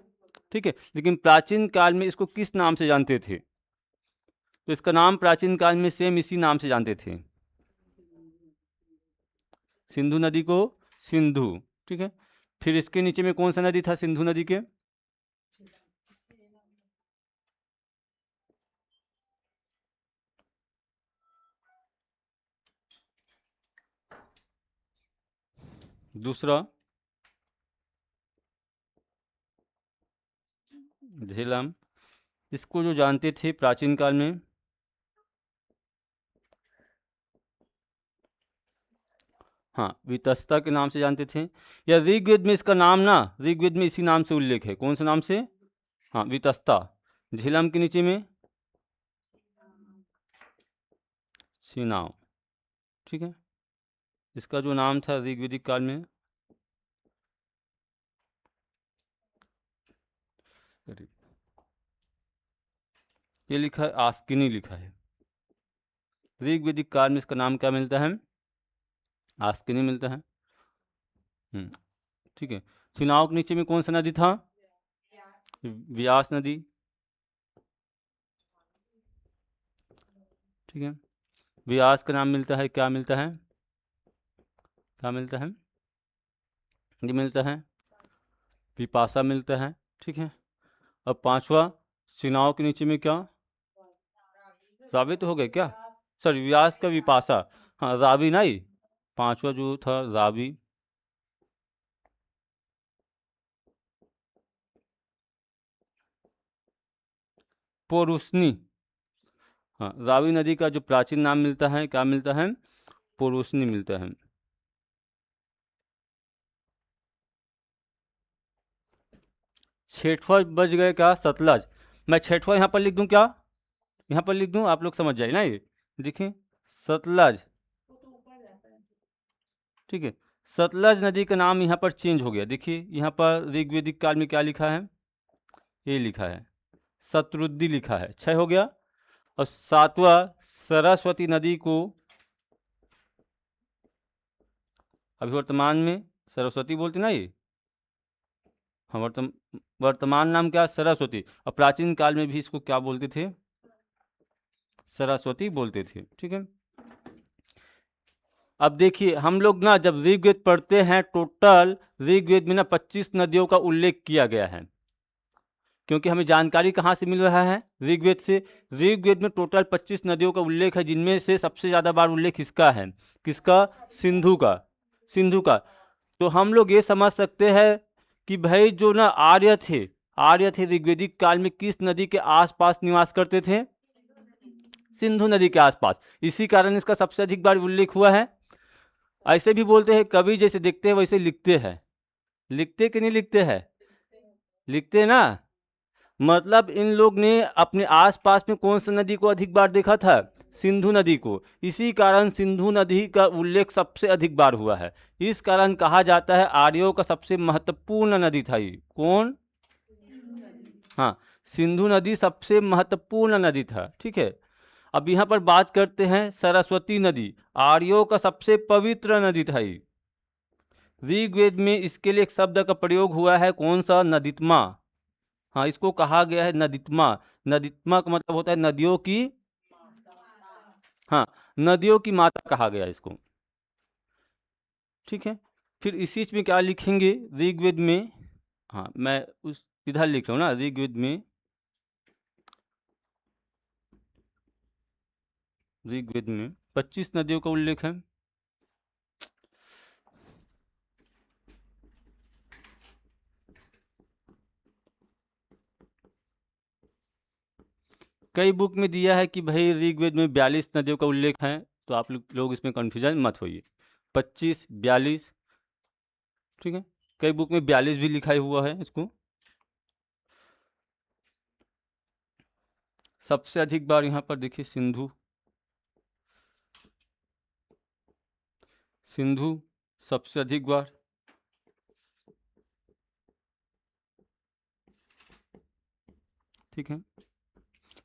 ठीक है। लेकिन प्राचीन काल में इसको किस नाम से जानते थे, तो इसका नाम प्राचीन काल में सेम इसी नाम से जानते थे, सिंधु नदी को सिंधु, ठीक है। फिर इसके नीचे में कौन सा नदी था सिंधु नदी के, दूसरा झेलम। इसको जो जानते थे प्राचीन काल में, हाँ, वितस्ता के नाम से जानते थे। या ऋग्वेद में इसका नाम ना, ऋग्वेद में इसी नाम से उल्लेख है, कौन से नाम से, हाँ, वितस्ता। झेलम के नीचे में सिनाव, ठीक है। इसका जो नाम था ऋग्वेदिक काल में, ये लिखा है आस्किनी लिखा है। ऋग्वेदिक काल में इसका नाम क्या मिलता है, आस्किनी मिलता है। ठीक है। सिनाव के नीचे में कौन सा नदी था, व्यास नदी, ठीक है। व्यास का नाम मिलता है, क्या मिलता है, क्या मिलता है, ये मिलता है विपाशा मिलता है, ठीक है। अब पांचवा, सिनाव के नीचे में क्या, रावी तो हो गया क्या, सॉरी व्यास का विपाशा, हाँ रावी नहीं, पांचवा जो था रावी, पोरुष्नी, हाँ, रावी नदी का जो प्राचीन नाम मिलता है क्या मिलता है, पोरुष्नी मिलता है। छठवा बच गए क्या, सतलज। मैं छठवा यहाँ पर लिख दूं क्या, यहाँ पर लिख दूं, आप लोग समझ जाए ना, ये देखिए सतलज, ठीक है। सतलज नदी का नाम यहाँ पर चेंज हो गया। देखिए यहाँ पर ऋग्वेदिक काल में क्या लिखा है, ये लिखा है शत्रुद्री लिखा है, 6 हो गया। और 7वां, सरस्वती नदी को अभी वर्तमान में सरस्वती बोलते ना ये, हाँ, वर्तमान नाम क्या, सरस्वती। और प्राचीन काल में भी इसको क्या बोलते थे, सरस्वती बोलते थे, ठीक है। अब देखिए हम लोग ना जब ऋग्वेद पढ़ते हैं, टोटल ऋग्वेद में ना 25 नदियों का उल्लेख किया गया है। क्योंकि हमें जानकारी कहाँ से मिल रहा है? ऋग्वेद से। ऋग्वेद में टोटल 25 नदियों का उल्लेख है, जिनमें से सबसे ज़्यादा बार उल्लेख किसका है? किसका? सिंधु का। सिंधु का। तो हम लोग ये समझ सकते हैं कि भाई जो ना आर्य थे ऋग्वेदिक काल में किस नदी के आसपास निवास करते थे? सिंधु नदी के आसपास। इसी कारण इसका सबसे अधिक बार उल्लेख हुआ है। ऐसे भी बोलते हैं कवि जैसे देखते हैं वैसे लिखते हैं। लिखते कि नहीं लिखते हैं? लिखते हैं ना। मतलब इन लोग ने अपने आसपास में कौन सा नदी को अधिक बार देखा था? सिंधु नदी को। इसी कारण सिंधु नदी का उल्लेख सबसे अधिक बार हुआ है। इस कारण कहा जाता है आर्यों का सबसे महत्वपूर्ण नदी था ये। कौन? हाँ, सिंधु नदी सबसे महत्वपूर्ण नदी था। ठीक है। अब यहाँ पर बात करते हैं सरस्वती नदी। आर्यों का सबसे पवित्र नदी था ये। ऋग्वेद में इसके लिए एक शब्द का प्रयोग हुआ है, कौन सा? नदित्मा। हाँ, इसको कहा गया है नदित्मा। नदित्मा का मतलब होता है नदियों की, हाँ, नदियों की माता कहा गया इसको। ठीक है। फिर इसी में क्या लिखेंगे ऋग्वेद में? हाँ, मैं उस इधर लिख रहा हूँ ना, ऋग्वेद में 25 नदियों का उल्लेख है। कई बुक में दिया है कि भाई ऋग्वेद में 42 नदियों का उल्लेख है, तो आप लोग इसमें कंफ्यूजन मत होइए। 25, 42, ठीक है। कई बुक में 42 भी लिखा हुआ है इसको। सबसे अधिक बार यहाँ पर देखिए सिंधु, सिंधु सबसे अधिक बार। ठीक है,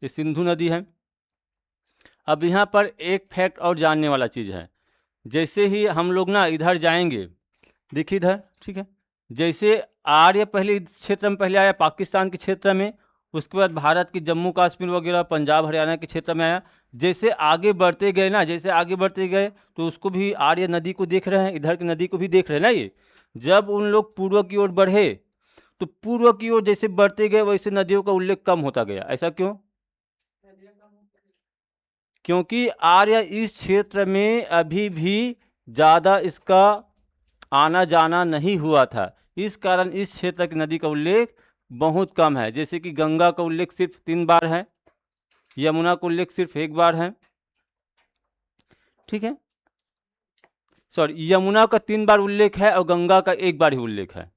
ये सिंधु नदी है। अब यहाँ पर एक फैक्ट और जानने वाला चीज़ है। जैसे ही हम लोग ना इधर जाएंगे, देखिए इधर, ठीक है, जैसे आर्य पहले इस क्षेत्र में पहले आया, पाकिस्तान के क्षेत्र में, उसके बाद भारत के जम्मू कश्मीर वगैरह पंजाब हरियाणा के क्षेत्र में आया। जैसे आगे बढ़ते गए ना, जैसे आगे बढ़ते गए तो उसको भी आर्य नदी को देख रहे हैं, इधर की नदी को भी देख रहे हैं ना। ये जब उन लोग पूर्व की ओर बढ़े तो पूर्व की ओर जैसे बढ़ते गए वैसे नदियों का उल्लेख कम होता गया। ऐसा क्यों? क्योंकि आर्य इस क्षेत्र में अभी भी ज़्यादा इसका आना जाना नहीं हुआ था। इस कारण इस क्षेत्र की नदी का उल्लेख बहुत कम है। जैसे कि गंगा का उल्लेख सिर्फ 3 बार है, यमुना का उल्लेख सिर्फ 1 बार है। ठीक है, सॉरी, यमुना का 3 बार उल्लेख है और गंगा का 1 बार ही उल्लेख है।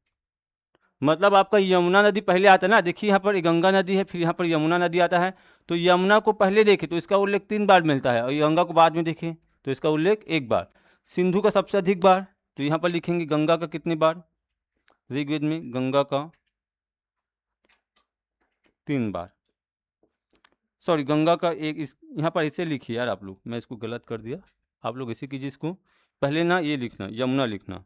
मतलब आपका यमुना नदी पहले आता है ना। देखिए यहाँ पर गंगा नदी है, फिर यहाँ पर यमुना नदी आता है। तो यमुना को पहले देखें तो इसका उल्लेख 3 बार मिलता है, और गंगा को बाद में देखें तो इसका उल्लेख 1 बार। सिंधु का सबसे अधिक बार, तो यहाँ पर लिखेंगे गंगा का कितने बार? ऋग्वेद में गंगा का 3 बार। सॉरी, गंगा का एक, इस यहाँ पर इसे लिखिए यार आप लोग, मैं इसको गलत कर दिया। आप लोग ऐसे कीजिए, इसको पहले ना ये लिखना, यमुना लिखना।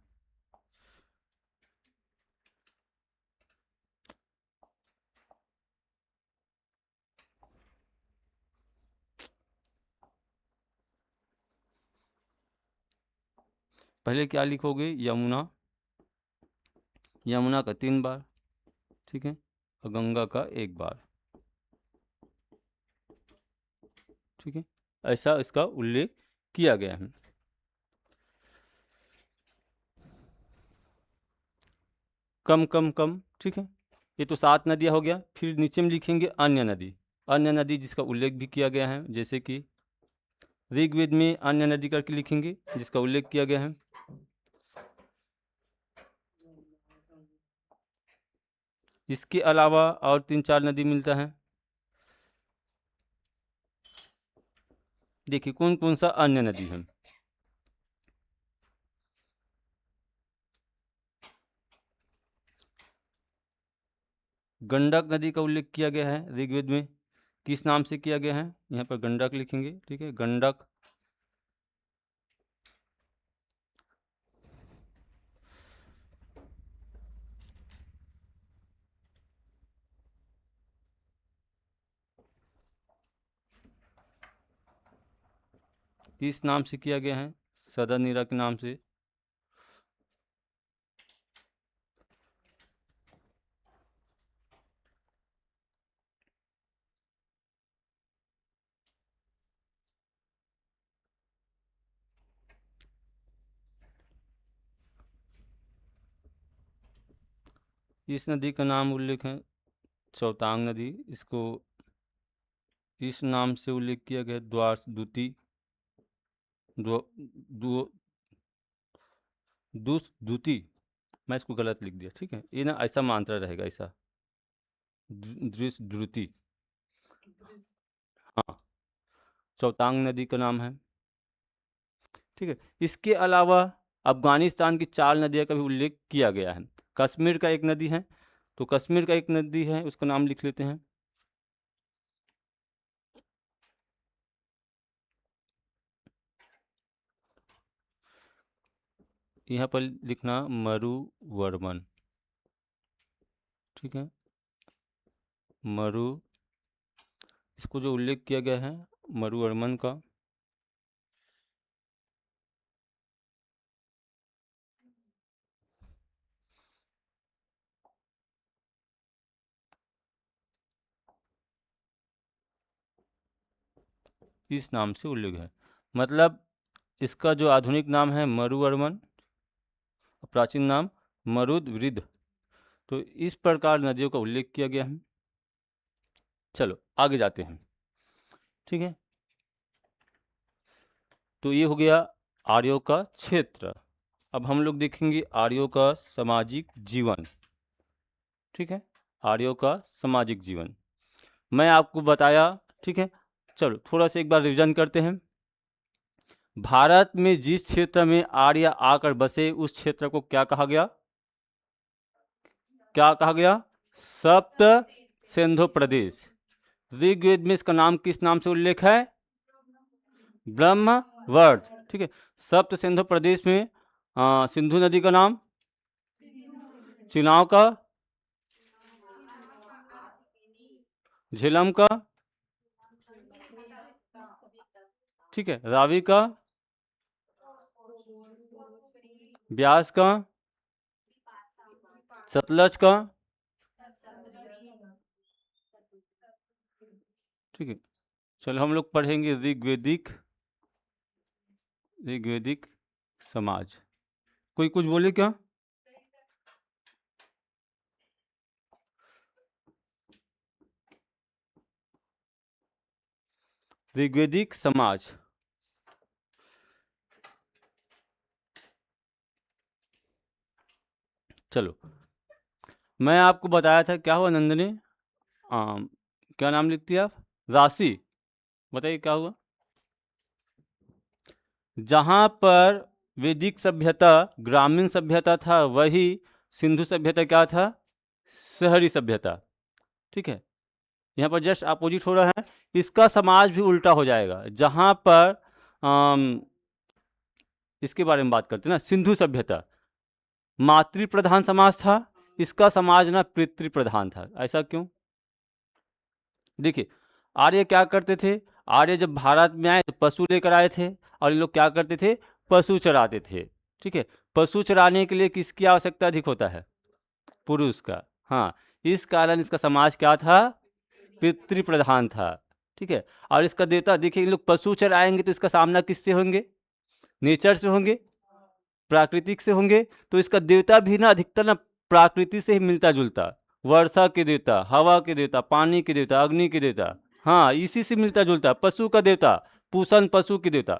पहले क्या लिखोगे? यमुना, यमुना का 3 बार, ठीक है, और गंगा का 1 बार। ठीक है, ऐसा इसका उल्लेख किया गया है। कम कम कम, ठीक है। ये तो 7 नदियाँ हो गया। फिर नीचे में लिखेंगे अन्य नदी। अन्य नदी जिसका उल्लेख भी किया गया है, जैसे कि ऋग्वेद में अन्य नदी करके लिखेंगे जिसका उल्लेख किया गया है। इसके अलावा और 3-4 नदी मिलता है। देखिए कौन कौन सा अन्य नदी है। गंडक नदी का उल्लेख किया गया है ऋग्वेद में। किस नाम से किया गया है? यहाँ पर गंडक लिखेंगे। ठीक है, गंडक। किस नाम से किया गया है? सदर नीरा के नाम से। इस नदी का नाम उल्लेख है चौतांग नदी, इसको इस नाम से उल्लेख किया गया द्वार द्वितीय द्व द्व दुष्द्युति। मैं इसको गलत लिख दिया, ठीक है, ये ना ऐसा मात्रा रहेगा, ऐसा दृष्टद्रुति। हाँ, चौतांग नदी का नाम है, ठीक है। इसके अलावा अफगानिस्तान की 4 नदियों का भी उल्लेख किया गया है। कश्मीर का एक नदी है, तो कश्मीर का एक नदी है, उसका नाम लिख लेते हैं। यहाँ पर लिखना मरुवर्मन, ठीक है, मरु, इसको जो उल्लेख किया गया है मरुवर्मन का, इस नाम से उल्लेख है। मतलब इसका जो आधुनिक नाम है मरुवर्मन, प्राचीन नाम मरुदवृद्ध। तो इस प्रकार नदियों का उल्लेख किया गया है। चलो आगे जाते हैं, ठीक है। तो ये हो गया आर्यों का क्षेत्र। अब हम लोग देखेंगे आर्यों का सामाजिक जीवन, ठीक है, आर्यों का सामाजिक जीवन मैं आपको बताया, ठीक है। चलो थोड़ा सा एक बार रिवीजन करते हैं। भारत में जिस क्षेत्र में आर्य आकर बसे उस क्षेत्र को क्या कहा गया? क्या कहा गया? सप्त सिंधु प्रदेश। ऋग्वेद में इसका नाम किस नाम से उल्लेख है? ब्रह्मवर्त, ठीक है। सप्त सिंधु प्रदेश में सिंधु नदी का नाम, चिनाव का, झेलम का, ठीक है, रावी का, ब्यास का, सतलज का, ठीक है। चलो हम लोग पढ़ेंगे ऋग्वेदिक समाज। कोई कुछ बोले क्या? ऋग्वेदिक समाज, चलो मैं आपको बताया था, क्या हुआ नंदनी? क्या नाम लिखती है आप? राशि, बताइए क्या हुआ? जहाँ पर वैदिक सभ्यता ग्रामीण सभ्यता था, वही सिंधु सभ्यता क्या था? शहरी सभ्यता, ठीक है। यहाँ पर जस्ट अपोजिट हो रहा है। इसका समाज भी उल्टा हो जाएगा। जहाँ पर इसके बारे में बात करते हैं ना, सिंधु सभ्यता मातृ प्रधान समाज था, इसका समाज ना पितृ प्रधान था। ऐसा क्यों? देखिए, आर्य क्या करते थे? आर्य जब भारत में आए तो पशु लेकर आए थे, और ये लोग क्या करते थे? पशु चराते थे, ठीक है। पशु चराने के लिए किसकी आवश्यकता अधिक होता है? पुरुष का। हाँ, इस कारण इसका समाज क्या था? पितृ प्रधान था, ठीक है। और इसका देवता, देखिए इन लोग पशु चराएंगे तो इसका सामना किससे होंगे? नेचर से होंगे, प्राकृतिक से होंगे। तो इसका देवता भी ना अधिकतर ना प्रकृति से ही मिलता जुलता। वर्षा के देवता, हवा के देवता, पानी के देवता, अग्नि के देवता, हाँ इसी से मिलता जुलता। पशु का देवता पूषण, पशु के देवता।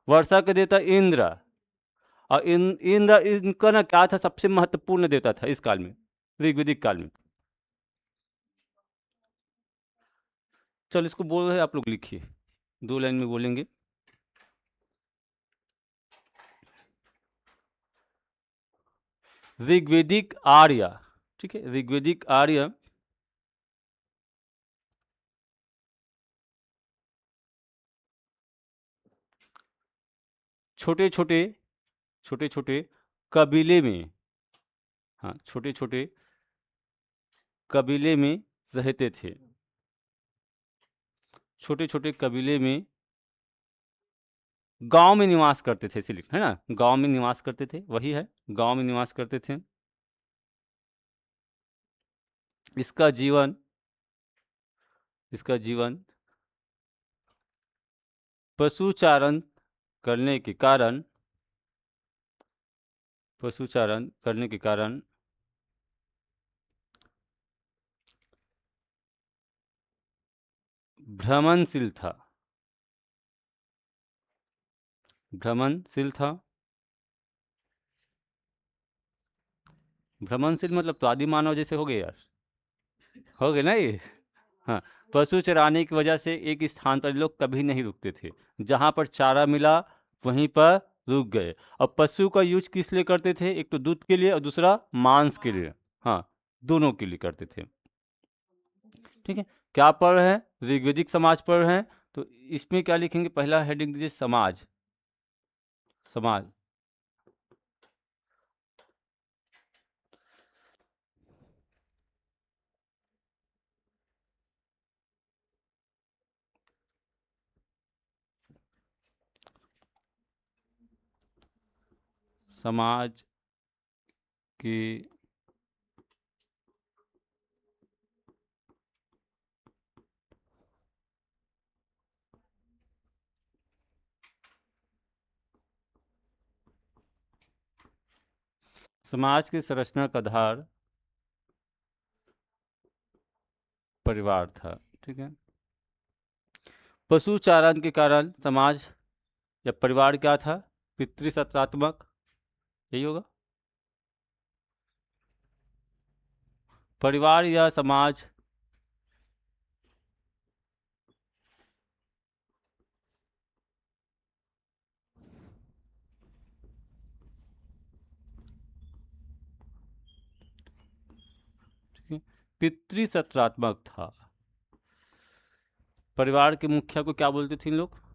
वर्षा के देवता इंद्र, और इंद्र इनका ना क्या था? सबसे महत्वपूर्ण देवता था इस काल में, ऋग्वेदिक काल में। चलो इसको बोल रहे, आप लोग लिखिए, 2 लाइन में बोलेंगे। ऋग्वेदिक आर्य, ठीक है, ऋग्वेदिक आर्य छोटे छोटे छोटे छोटे कबीले में, हाँ छोटे छोटे कबीले में रहते थे। छोटे छोटे कबीले में गांव में निवास करते थे, इसीलिए है ना, गांव में निवास करते थे, वही है, गांव में निवास करते थे। इसका जीवन, इसका जीवन पशुचारण करने के कारण, पशुचारण करने के कारण भ्रमणशील था, भ्रमणशील था। भ्रमणशील मतलब तो आदि मानव जैसे हो गए यार, हो गए ना ये। हाँ, पशु चराने की वजह से एक स्थान पर लोग कभी नहीं रुकते थे, जहाँ पर चारा मिला वहीं पर रुक गए। और पशु का यूज किस लिए करते थे, एक तो दूध के लिए और दूसरा मांस के लिए, हाँ, दोनों के लिए करते थे। ठीक है, क्या पढ़ रहे हैं, ऋग्वेदिक समाज पढ़ रहे हैं, तो इसमें क्या लिखेंगे, पहला हेडिंग दीजिए समाज, समाज। समाज की, समाज की संरचना का आधार परिवार था। ठीक है, पशुचारण के कारण समाज या परिवार क्या था, पितृसत्तात्मक, यही होगा, परिवार या समाज। ठीक है, पितृसत्तात्मक था। परिवार के मुखिया को क्या बोलते थे इन लोग,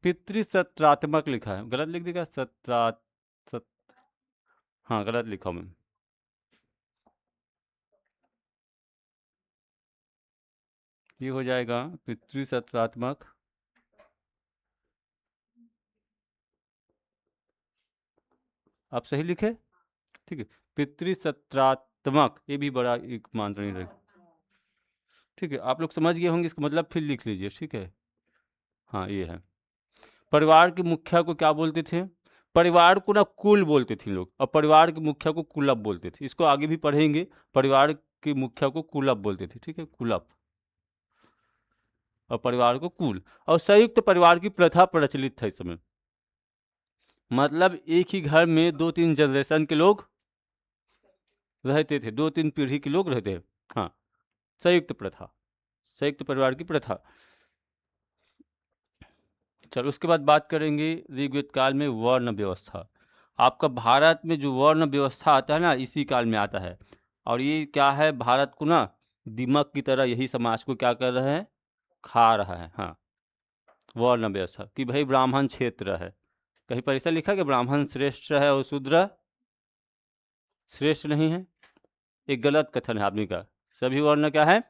पितृसत्तात्मक लिखा है, गलत लिख देगा, सत, हाँ गलत लिखा हूं मैं, ये हो जाएगा पितृसत्तात्मक। आप सही लिखे, ठीक है, पितृसत्तात्मक, ये भी बड़ा एक मान नहीं रहे। ठीक है, आप लोग समझ गए होंगे, इसका मतलब फिर लिख लीजिए, ठीक है। हाँ ये है, परिवार के मुखिया को क्या बोलते थे, परिवार को ना कुल बोलते थे लोग, और परिवार के मुखिया को कुलप बोलते थे, इसको आगे भी पढ़ेंगे। परिवार के मुखिया को कुलप बोलते थे, ठीक है, कुलप, और परिवार को कुल। और संयुक्त परिवार की प्रथा प्रचलित था इस समय, मतलब एक ही घर में दो तीन जनरेशन के लोग रहते थे, दो तीन पीढ़ी के लोग रहते हैं, हाँ, संयुक्त प्रथा, संयुक्त परिवार की प्रथा। चलो उसके बाद बात करेंगे ऋग्वेद काल में वर्ण व्यवस्था। आपका भारत में जो वर्ण व्यवस्था आता है ना, इसी काल में आता है। और ये क्या है, भारत को ना दीमक की तरह यही समाज को क्या कर रहा है, खा रहा है। हाँ, वर्ण व्यवस्था कि भाई ब्राह्मण क्षेत्र है, कहीं पर ऐसा लिखा कि ब्राह्मण श्रेष्ठ है और शूद्र श्रेष्ठ नहीं है, एक गलत कथन है आदमी का, सभी वर्ण क्या है,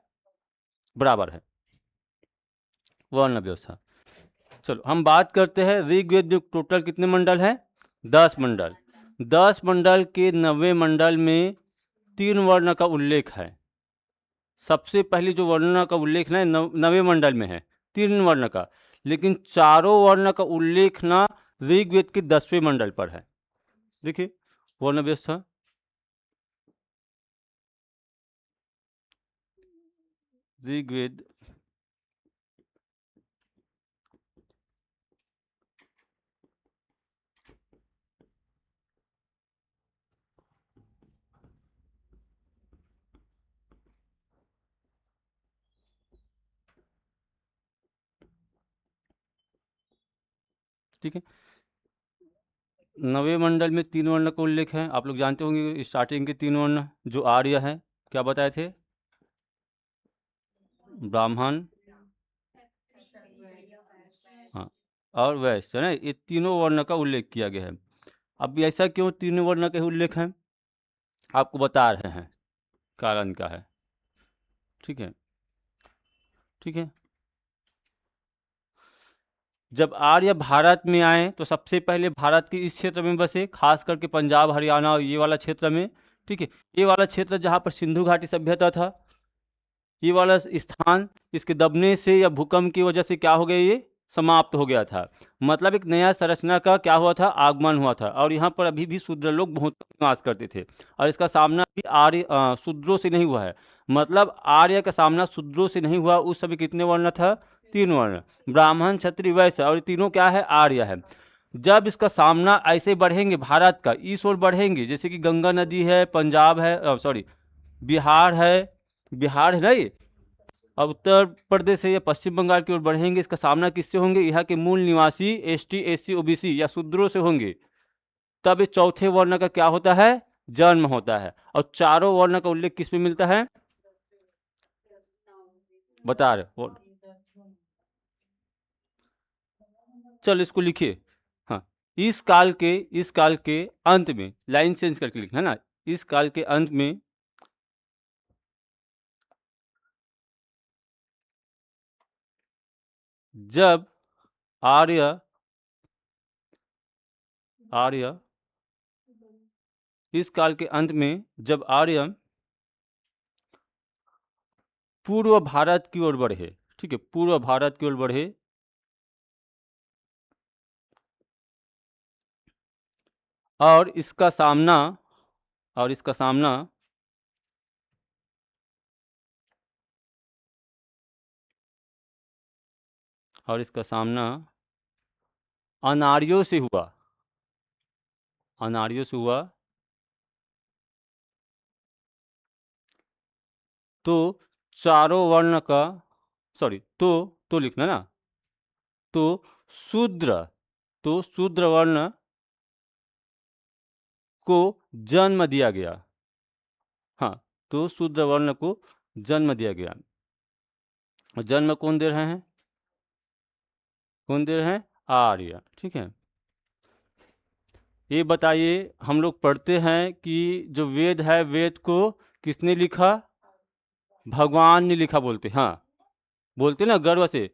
बराबर है, वर्ण व्यवस्था। चलो हम बात करते हैं ऋग्वेद में टोटल कितने मंडल हैं, 10 मंडल। 10 मंडल के 90 मंडल में 3 वर्ण का उल्लेख है। सबसे पहले जो वर्ण का उल्लेख ना 90 मंडल में है, 3 वर्ण का, लेकिन चारों वर्ण का उल्लेख ना ऋग्वेद के 10वें मंडल पर है। देखिए वर्ण व्यवस्था, ऋग्वेद, ठीक है, 90 मंडल में 3 वर्ण का उल्लेख है। आप लोग जानते होंगे स्टार्टिंग के 3 वर्ण जो आर्य है, क्या बताए थे? ब्राह्मण, हाँ, और वैश्य, है ना, ये तीनों वर्ण का उल्लेख किया गया है। अब ऐसा क्यों तीनों वर्ण का उल्लेख है, आपको बता रहे हैं, कारण क्या है। ठीक है, ठीक है। जब आर्य भारत में आए तो सबसे पहले भारत के इस क्षेत्र में बसे, खास करके पंजाब, हरियाणा और ये वाला क्षेत्र में। ठीक है, ये वाला क्षेत्र जहाँ पर सिंधु घाटी सभ्यता था, ये वाला स्थान इसके दबने से या भूकंप की वजह से क्या हो गया, ये समाप्त हो गया था। मतलब एक नया संरचना का क्या हुआ था, आगमन हुआ था। और यहाँ पर अभी भी शूद्र लोग बहुत निवास करते थे, और इसका सामना भी आर्य शूद्रों से नहीं हुआ है। मतलब आर्य का सामना शूद्रों से नहीं हुआ। उस समय कितने वर्ण था, 3 वर्ण, ब्राह्मण, क्षत्रिय, वैश्य, और ये तीनों क्या है, आर्य है। जब इसका सामना ऐसे बढ़ेंगे, भारत का इस ओर बढ़ेंगे, जैसे कि गंगा नदी है, पंजाब है, सॉरी बिहार है, बिहार है ना ये, और उत्तर प्रदेश से या पश्चिम बंगाल की ओर बढ़ेंगे, इसका सामना किससे होंगे, यहाँ के मूल निवासी एसटी, एससी, ओबीसी या शूद्रों से होंगे। तब इस चौथे वर्ण का क्या होता है, जन्म होता है। और चारों वर्ण का उल्लेख किस में मिलता है, बता रहे चल इसको लिखिए। हाँ, इस काल के अंत में, लाइन चेंज करके लिखना है ना, इस काल के अंत में जब आर्य आर्य इस काल के अंत में जब आर्य पूर्व भारत की ओर बढ़े, ठीक है, पूर्व भारत की ओर बढ़े, और इसका सामना और इसका सामना और इसका सामना अनार्यों से हुआ, अनार्यों से हुआ, तो चारों वर्ण का, सॉरी, तो लिखना ना, तो शूद्र तो शूद्र वर्ण को जन्म दिया गया। हाँ, तो शूद्र वर्ण को जन्म दिया गया। और जन्म कौन दे रहे हैं, कौन दे रहे हैं, आर्य। ठीक है, ये बताइए, हम लोग पढ़ते हैं कि जो वेद है, वेद को किसने लिखा, भगवान ने लिखा बोलते, हाँ, बोलते ना गर्व से,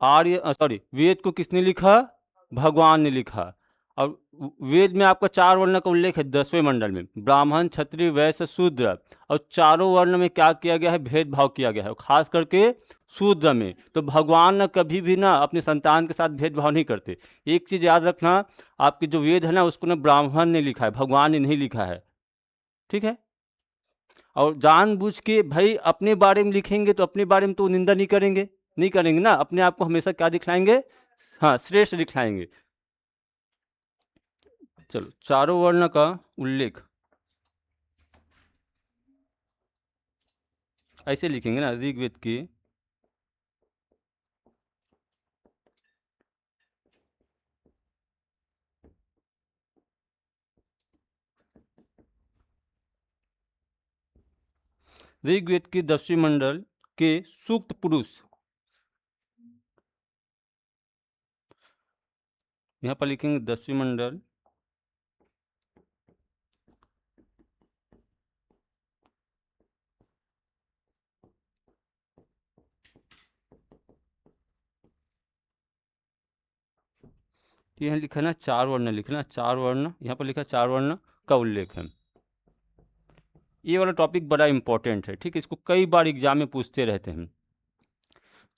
आर्य, सॉरी, वेद को किसने लिखा, भगवान ने लिखा। और वेद में आपका 4 वर्ण का उल्लेख है 10वें मंडल में, ब्राह्मण, क्षत्रिय, वैश्य, शूद्र। और चारों वर्ण में क्या किया गया है, भेदभाव किया गया है, खास करके शूद्र में। तो भगवान न कभी भी ना अपने संतान के साथ भेदभाव नहीं करते। एक चीज याद रखना, आपके जो वेद है ना, उसको ना ब्राह्मण ने लिखा है, भगवान ने नहीं लिखा है। ठीक है, और जानबूझ के भाई अपने बारे में लिखेंगे तो अपने बारे में तो निंदा नहीं करेंगे, नहीं करेंगे ना, अपने आप को हमेशा क्या दिखलाएंगे, हाँ, श्रेष्ठ दिखलाएंगे। चलो, चारों वर्ण का उल्लेख ऐसे लिखेंगे ना, ऋग्वेद की ऋग्वेद की 10वीं मंडल के सूक्त पुरुष, यहाँ पर लिखेंगे 10वीं मंडल कि यहाँ लिखा है ना 4 वर्ण, लिखना 4 वर्ण, यहाँ पर लिखा 4 वर्ण का उल्लेख है। ये वाला टॉपिक बड़ा इंपॉर्टेंट है, ठीक है, इसको कई बार एग्जाम में पूछते रहते हैं।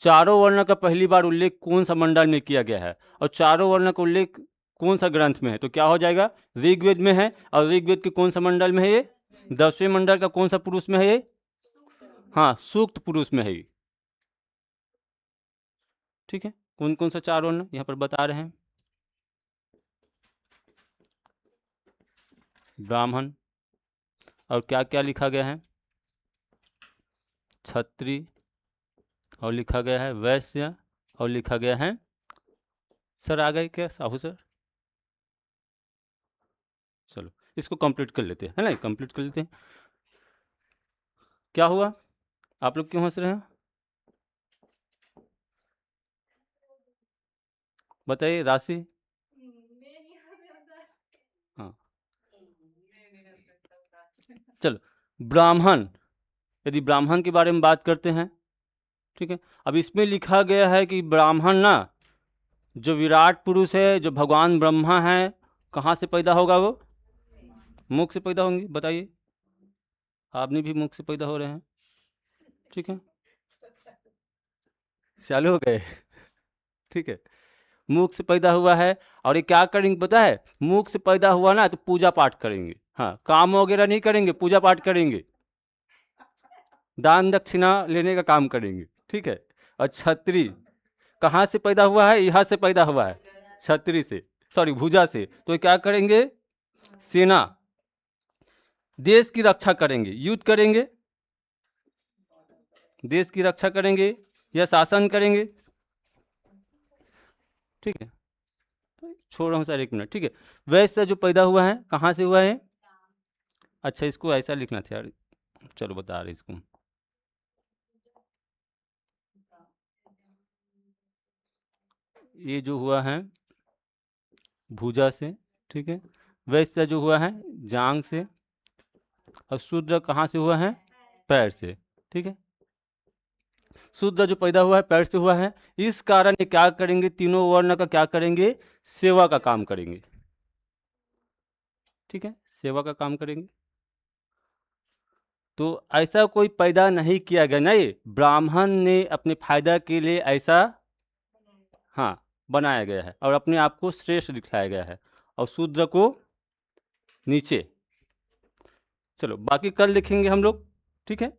चारों वर्ण का पहली बार उल्लेख कौन सा मंडल में किया गया है, और चारों वर्ण का उल्लेख कौन सा ग्रंथ में है, तो क्या हो जाएगा, ऋग्वेद में है। और ऋग्वेद के कौन सा मंडल में है ये, 10वें मंडल का कौन सा पुरुष में है ये, हाँ, सूक्त पुरुष में है ये। ठीक है, कौन कौन सा 4 वर्ण यहाँ पर बता रहे हैं, ब्राह्मण, और क्या क्या लिखा गया है, क्षत्रिय, और लिखा गया है वैश्य, और लिखा गया है, सर आ गए क्या साहू सर, चलो इसको कंप्लीट कर लेते हैं, है ना, कंप्लीट कर लेते हैं। क्या हुआ? आप लोग क्यों हंस रहे हैं? बताइए राशि। हाँ चलो, ब्राह्मण, यदि ब्राह्मण के बारे में बात करते हैं, ठीक है, अब इसमें लिखा गया है कि ब्राह्मण ना, जो विराट पुरुष है, जो भगवान ब्रह्मा है, कहाँ से पैदा होगा वो? मुख से पैदा होंगे। बताइए, आपने भी मुख से पैदा हो रहे हैं, ठीक है, चालू हो गए, ठीक है, मुख से पैदा हुआ है। और ये क्या करेंगे पता है? मुख से पैदा हुआ ना तो पूजा पाठ करेंगे, हाँ, काम वगैरह नहीं करेंगे, पूजा पाठ करेंगे, दान दक्षिणा लेने का काम करेंगे, ठीक है। और छत्री कहाँ से पैदा हुआ है? यहाँ से पैदा हुआ है, छत्री से, सॉरी भुजा से। तो ये क्या करेंगे? सेना, देश की रक्षा करेंगे, युद्ध करेंगे, देश की रक्षा करेंगे या शासन करेंगे, ठीक है, छोड़ रहा हूँ सर 1 मिनट, ठीक है। वैसे जो पैदा हुआ है कहाँ से हुआ है? अच्छा इसको ऐसा लिखना था यार, चलो बता रहे इसको, ये जो हुआ है भुजा से, ठीक है, वैसे जो हुआ है जांग से, और शूद्र कहाँ से हुआ है? पैर से, ठीक है। शूद्र जो पैदा हुआ है पैर से हुआ है, इस कारण ये क्या करेंगे? तीनों वर्ण का क्या करेंगे? सेवा का काम करेंगे, ठीक है, सेवा का काम करेंगे। तो ऐसा कोई पैदा नहीं किया गया, नहीं, ब्राह्मण ने अपने फायदा के लिए ऐसा, हाँ, बनाया गया है और अपने आप को श्रेष्ठ दिखाया गया है, और शूद्र को नीचे। चलो बाकी कल देखेंगे हम लोग, ठीक है।